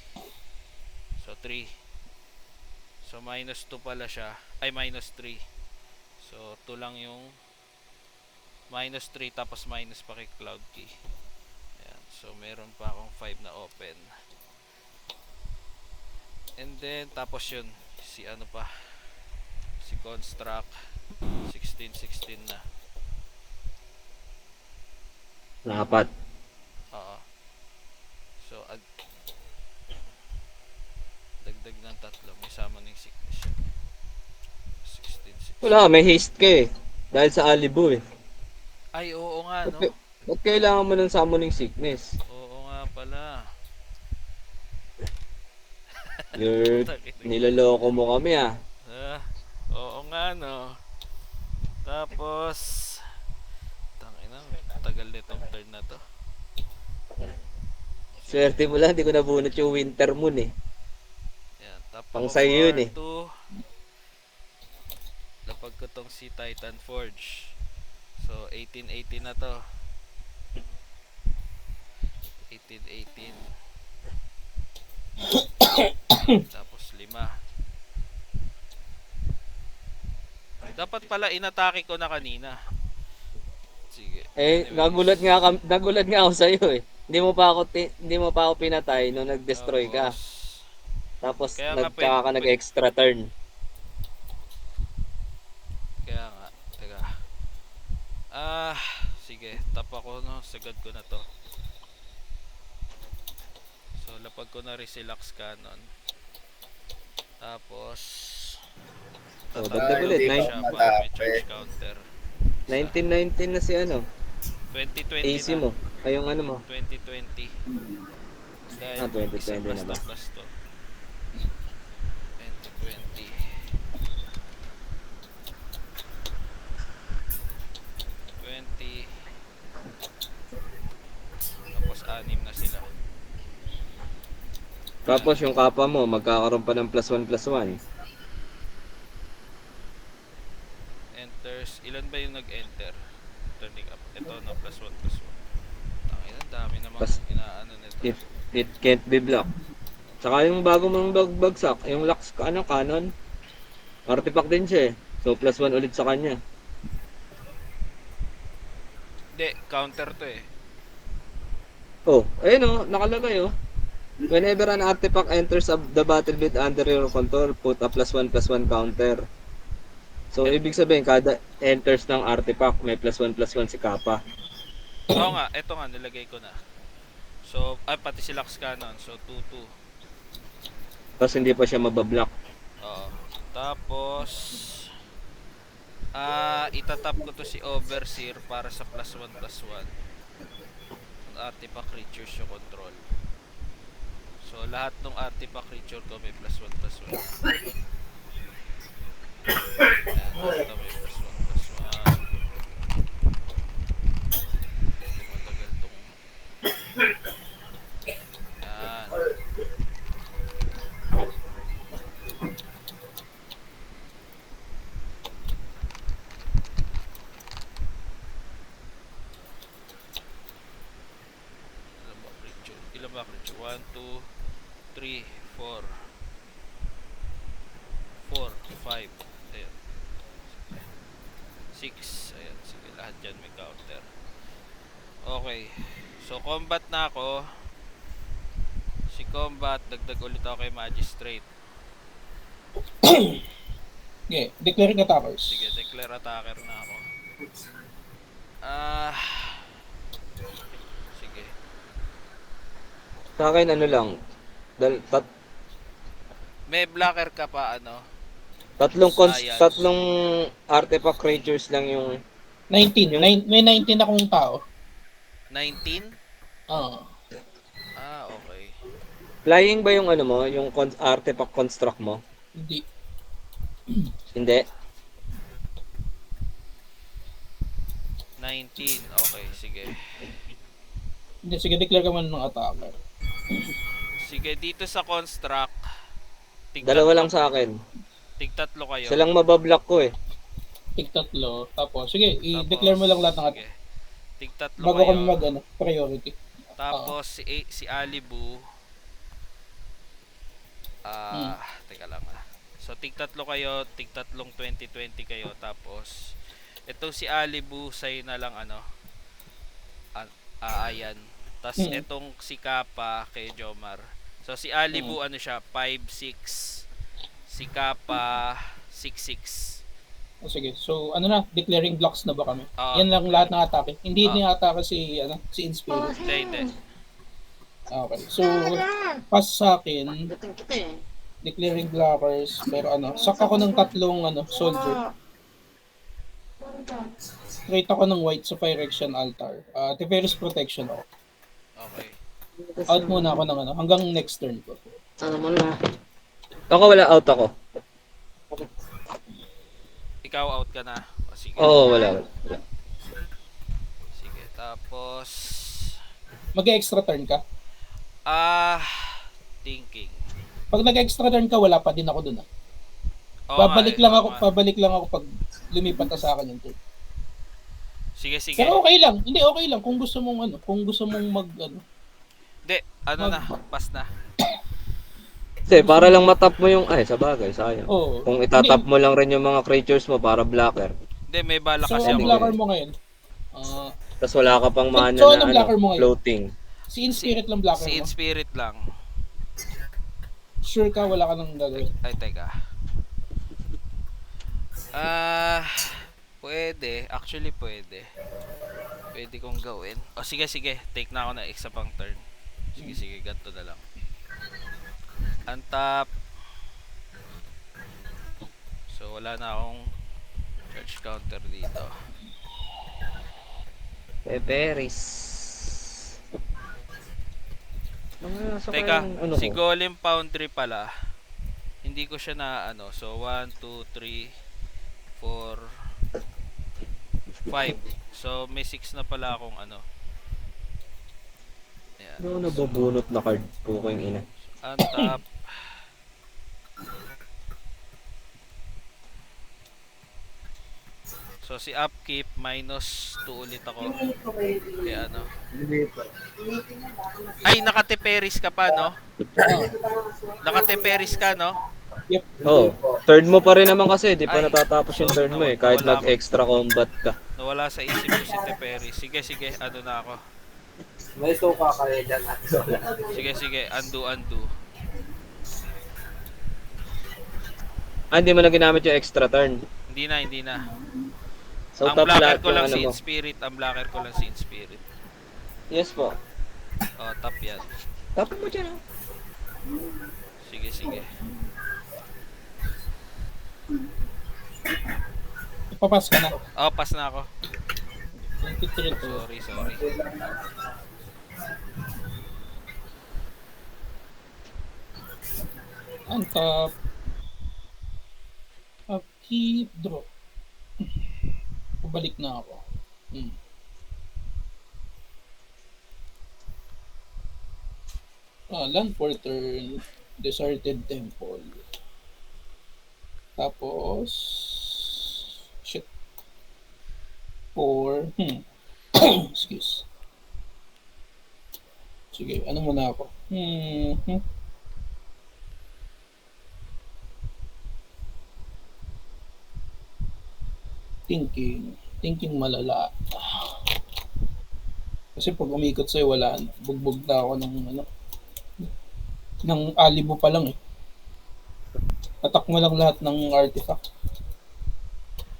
So 3. So minus 2 pala siya. Ay minus 3. So 2 lang yung minus 3 tapos minus pa kay Cloud Key. Ayan. So meron pa akong 5 na open. And then tapos yun si ano pa, si Construct 16 na. Dapat. Oo. So dagdag ng 3, may summoning sickness yun. 16. Wala, may haste ka eh. Dahil sa Alibu eh. Ay oo nga no. Ba't kailangan mo ng summoning sickness? Oo nga pala. Niloloko mo kami ah. Oo nga no. Tapos tangina, tagal nitong turn na to. Swerte mo lang, hindi ko nabunot yung Winter Moon eh. Yan, tap Pang ako sa'yo yun for eh. 2. Lapag ko tong si Titan Forge. So 18 na to. 18. Tapos 5. Dapat pala inatake ko na kanina. Sige. Eh, Anyways. nagulat nga ako sa iyo eh. Hindi mo pa ako pinatay nung nag-destroy ka. Tapos Kaya nga ka nag-extra turn. Kaya nga, teka. Sige, tap ako no, sagad ko na to. So, lapag ko na Resilax Cannon. Tapos, Oh, tatanggalin dagdag ulit, ko siya para may charge counter. 1919 na si ano, 2020 AC na. mo. Ay, yung ano mo. 2020. Dahil 2020 isang na ba? plus to. 2020. 20. Tapos 6 na sila. Tapos yung kapa mo, magkakaroon pa ng +1/+1. Enters. Ilan ba yung nag-enter? Turning up. Ito na +1. Tangina, dami namang Pas- inaano nito. It can't be blocked. Tsaka yung bago mong bagsak, yung Lux, Canon, artifact din siya eh. So +1 ulit sa kanya. Hindi, counter to eh. Oh, ayun oh, nakalagay oh. Whenever an artifact enters the battlefield under your control, put a +1/+1 counter. So, ibig sabihin, kada enters ng artifact, may +1/+1 si Kappa. Oo nga, eto nga, nilagay ko na. So, pati si Lux Cannon. So, 2-2. Tapos hindi pa siya mabablock. Oo. Tapos, itatap ko to si Overseer para sa +1/+1. Artifact creatures yung control. So, lahat ng artifact creature ko may +1/+1. Ayan, ito may +1/+1. Medyo matagal tong... Ayan. Ilan ba creature? 1, 2, 3, 4. 4, 5. Ayan. 6. Ayan. Sige, lahat dyan may counter. Okay. So, combat na ako. Si combat, dagdag ulit ako kay magistrate. Okay, declaring attackers. Sige, declare attacker na ako. Sige. Sa akin ano lang, May blocker ka pa, ano? Ayan. tatlong artifact creatures lang yung 19. May 19 akong tao. 19? Ah. Okay. flying ba yung ano mo, yung artifact construct mo? Hindi. Hindi. 19. Okay, sige. Hindi, sige, declare ka man ng attacker. Sige, dito sa construct, Dalawa lang sa akin. tig-tatlo kayo. Isa lang mabablock ko eh. Tig-tatlo. Tapos, sige, i-declare mo lang lahat ng sige. Tig-tatlo bago kayo. kami mag, priority. Tapos, si Alibu, teka lang So, tig-tatlo kayo, tig-tatlong 20-20 kayo. Tapos, itong si Alibu, sa'yo na lang, ayan. Tapos, itong si Kappa, kay Jomar. So, si Alibu, ano siya, 5-6. Si Kappa, 6-6. Sige, so, declaring blocks na ba kami? Oo. Yan lang lahat ng atake. Hindi ni-atake si Inspirit. Hindi. Okay, so, pass sa akin, declaring blockers, pero sak ako ng tatlong soldier. Trade ako ng white sa Phyrexian altar. Teferis protection ako. Okay. Out muna ako ng hanggang next turn ko. Ako wala out ako. Ikaw out ka na. Sige. Oo, wala. Sige, tapos... Mag-extra turn ka? Thinking. Pag nag-extra turn ka, wala pa din ako dun Oo Pabalik nga, lang oo ako, nga. pabalik lang ako pag lumipat ka sa akin yung turn. Sige. Pero okay lang. Hindi, okay lang. Kung gusto mong mag, Hindi, na, pass na. Kasi para lang matap mo yung, sa bagay, sayang. Oo. Kung itatap mo lang rin yung mga creatures mo para blocker. Hindi, may bala So, kasi ang ako. blocker mo ngayon? Tapos wala ka pang mana So, na anong blocker mo ngayon? floating. Si In-Spirit lang blocker Si mo? In-Spirit lang. Sure ka, wala ka nang gagawin? Ay, teka. Pwede. Actually, pwede. Pwede kong gawin. O, sige. Take na ako na isa pang turn. Sige. Ganito na lang. Untap. So, wala na akong charge counter dito. Peperis. Teka, si Golem Foundry pala. Hindi ko siya na So 1, 2, 3, 4, 5. So may 6 na pala akong Ayan. Ano nabubunot na card po ko yung ina. Untap. So si upkeep minus 2 ulit ako. Kaya Ay, nakateperis ka pa, no? Nakateperis ka, no? Yep. Oh, third mo pa rin naman kasi, di pa Ay, natatapos yung third mo eh, kahit nawala mag-extra combat ka. Nawala sa isip ko si Teperis. Sige, na ako. May suka kayo dyan. Sige, undo. Hindi mo na ginamit yung extra turn. Hindi na. So Ang top blocker lahat ko yung lang ano si mo. In-Spirit. Yes po. Oh, top yan. Top mo dyan. Sige. Papas ka na. Oh, pass na ako. 23 to. Sorry. On top. Keep draw. Pabalik na ako. Land for turn. Deserted Temple. Tapos... Shit. For... Excuse. Sige, ano muna ako? Thinking malala. Kasi pag umikot sa'yo, wala. Bugbog na ako ng alibo pa lang eh. Attack mo lang lahat ng artifact.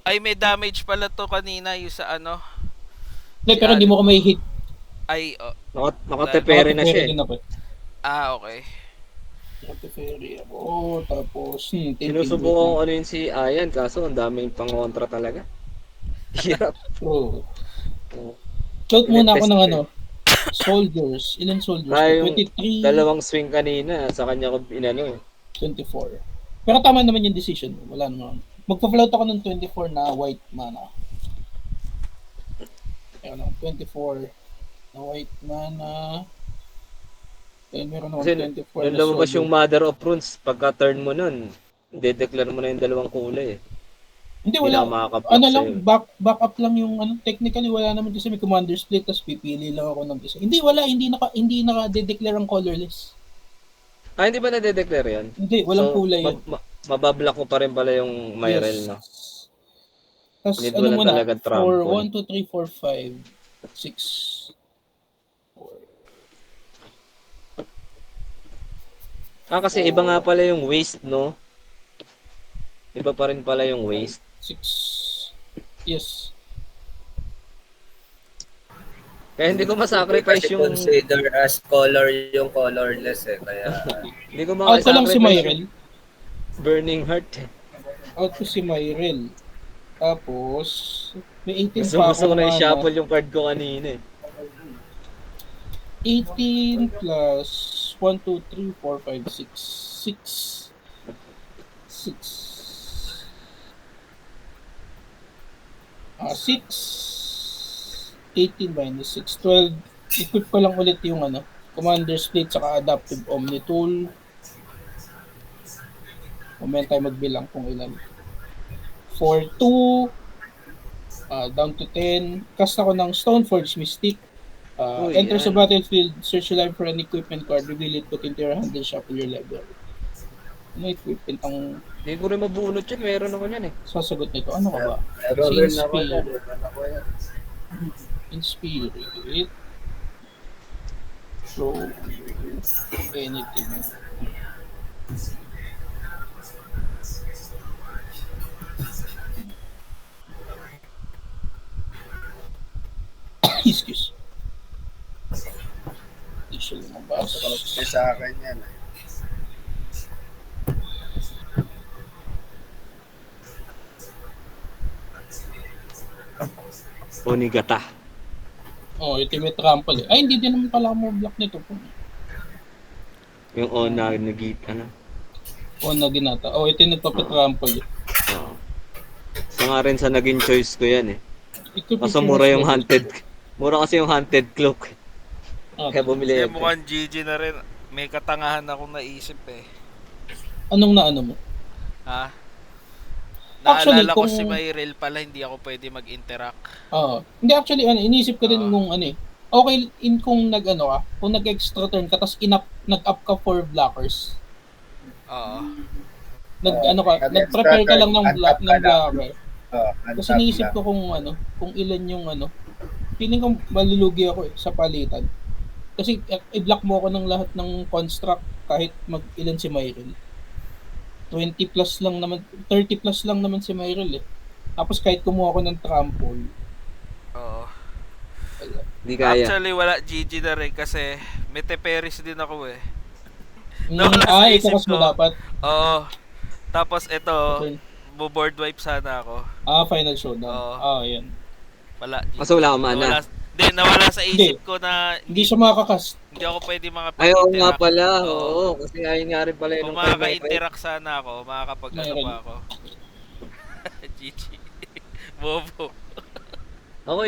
Ay, may damage pala to kanina yung sa ano. Hindi, pero hindi mo ko may hit. Ay, Nakatepere na siya. Din ako. Okay. Nakatepere ako. Tapos, Sinusubukan ko ano yun si Ayan, kaso ang daming pangontra talaga. Hirap. Oh. Shout muna ako ng soldiers. Ilan soldiers? Ay, yung 23, dalawang swing kanina, sa kanya ko inano. 24. Pero tama naman yung decision. Wala naman. Magpa-float ako ng 24 na white mana. Ayun, 24 na white mana. Then meron ako Kasi 24 nung na lumabas soldier. yung Mother of Runes, pagka turn mo nun, de-declare mo na yung dalawang kulay eh. Hindi, Hindi wala. na makakapag Ano lang, sa'yo. back up lang yung technically wala naman kasi may commander split tapos pipili lang ako ng isa. Hindi, wala. Hindi naka-declare ang colorless. Hindi ba na-declare yan? Hindi, walang kulay yun. Mabablock mo pa rin pala yung Myrel, no? Tapos Need ano mo lang muna, talaga trample. 1, 2, 3, 4, 5, 6, 4. Kasi iba nga pala yung waste, no? Iba pa rin pala yung waste. 6. Yes. Kaya hindi ko masacrifice Kasi yung... consider as color yung colorless eh. Kaya Hindi ko Out ko lang si makasacrifice Myrel. yung Burning Heart. Out ko si Myrel. Tapos, may 18 Gusto pa ko ako na mana. i-shuffle yung card ko kanina eh. 18 plus 1, 2, 3, 4, 5, 6. 6. 18 minus 6, 12. Equip ko lang ulit yung Commander Split saka Adaptive Omni Tool. Moment tayo magbilang kung ilan. 4, 2. Down to 10. Cast ako ng Stoneforge Mystic. Enter sa battlefield, search your library for an equipment card, reveal it, put into your hand, then shuffle your library. Ano equipment ang Hindi ko rin mabunot yun. Meron ako yan eh. sasagot nito? Ano ka ba? meron rin ako Inspire. yan. Meron ako yan. Inspirit. So, anything. Excuse. Hindi siya lumabas. Kasi sa akin yan eh. Onigata. Ultimate Trample eh. Ay, hindi din naman pala mo block nito po. Yung Ona nagita na. Na ginata. Ito yung nagpapatrample eh. Sa nga rin sa naging choice ko yan eh. Equip Kaso mura yung hunted. Mura kasi yung hunted cloak. Kaya bumili Eh, ako. mukhang GG na rin. May katangahan akong naisip eh. Anong naano mo? Ha? Actually, Naalala ko kung- si Myrel pala, hindi ako pwede mag-interact. Hindi actually iniisip ko din kung okay kung kung nag-extra turn ka tapos nag-up ka for blockers. Oo. Nag-prepare ka lang ng Untap ka lang. blocker. Kasi Untap iniisip lang. ko kung ilan yung feeling ko malulugi ako sa palitan. Kasi i-block mo ako ng lahat ng construct kahit ilan si Myrel. 20 plus lang naman, 30 plus lang naman si Myrel eh. Tapos kahit kumuha ako ng trample, Oo. Hindi kaya. Actually, wala GG na rin kasi may teperis din ako eh. Nawala sa ito isip kasi mo ko. dapat. Oo. Tapos ito, Okay. board wipe sana ako. Final showdown. Oo. Yan. Wala. GG. Kaso wala akong mana. Nawala sa isip ko na Hindi siya makakakas. hindi ako pwede Ayaw nga makapag-interact. pala. Oo. Oo. Kasi ayun nga rin pala Kung yung makaka-interact sana ako, makakapag-ano Mayroon. pa ako. GG. Bobo. Ako,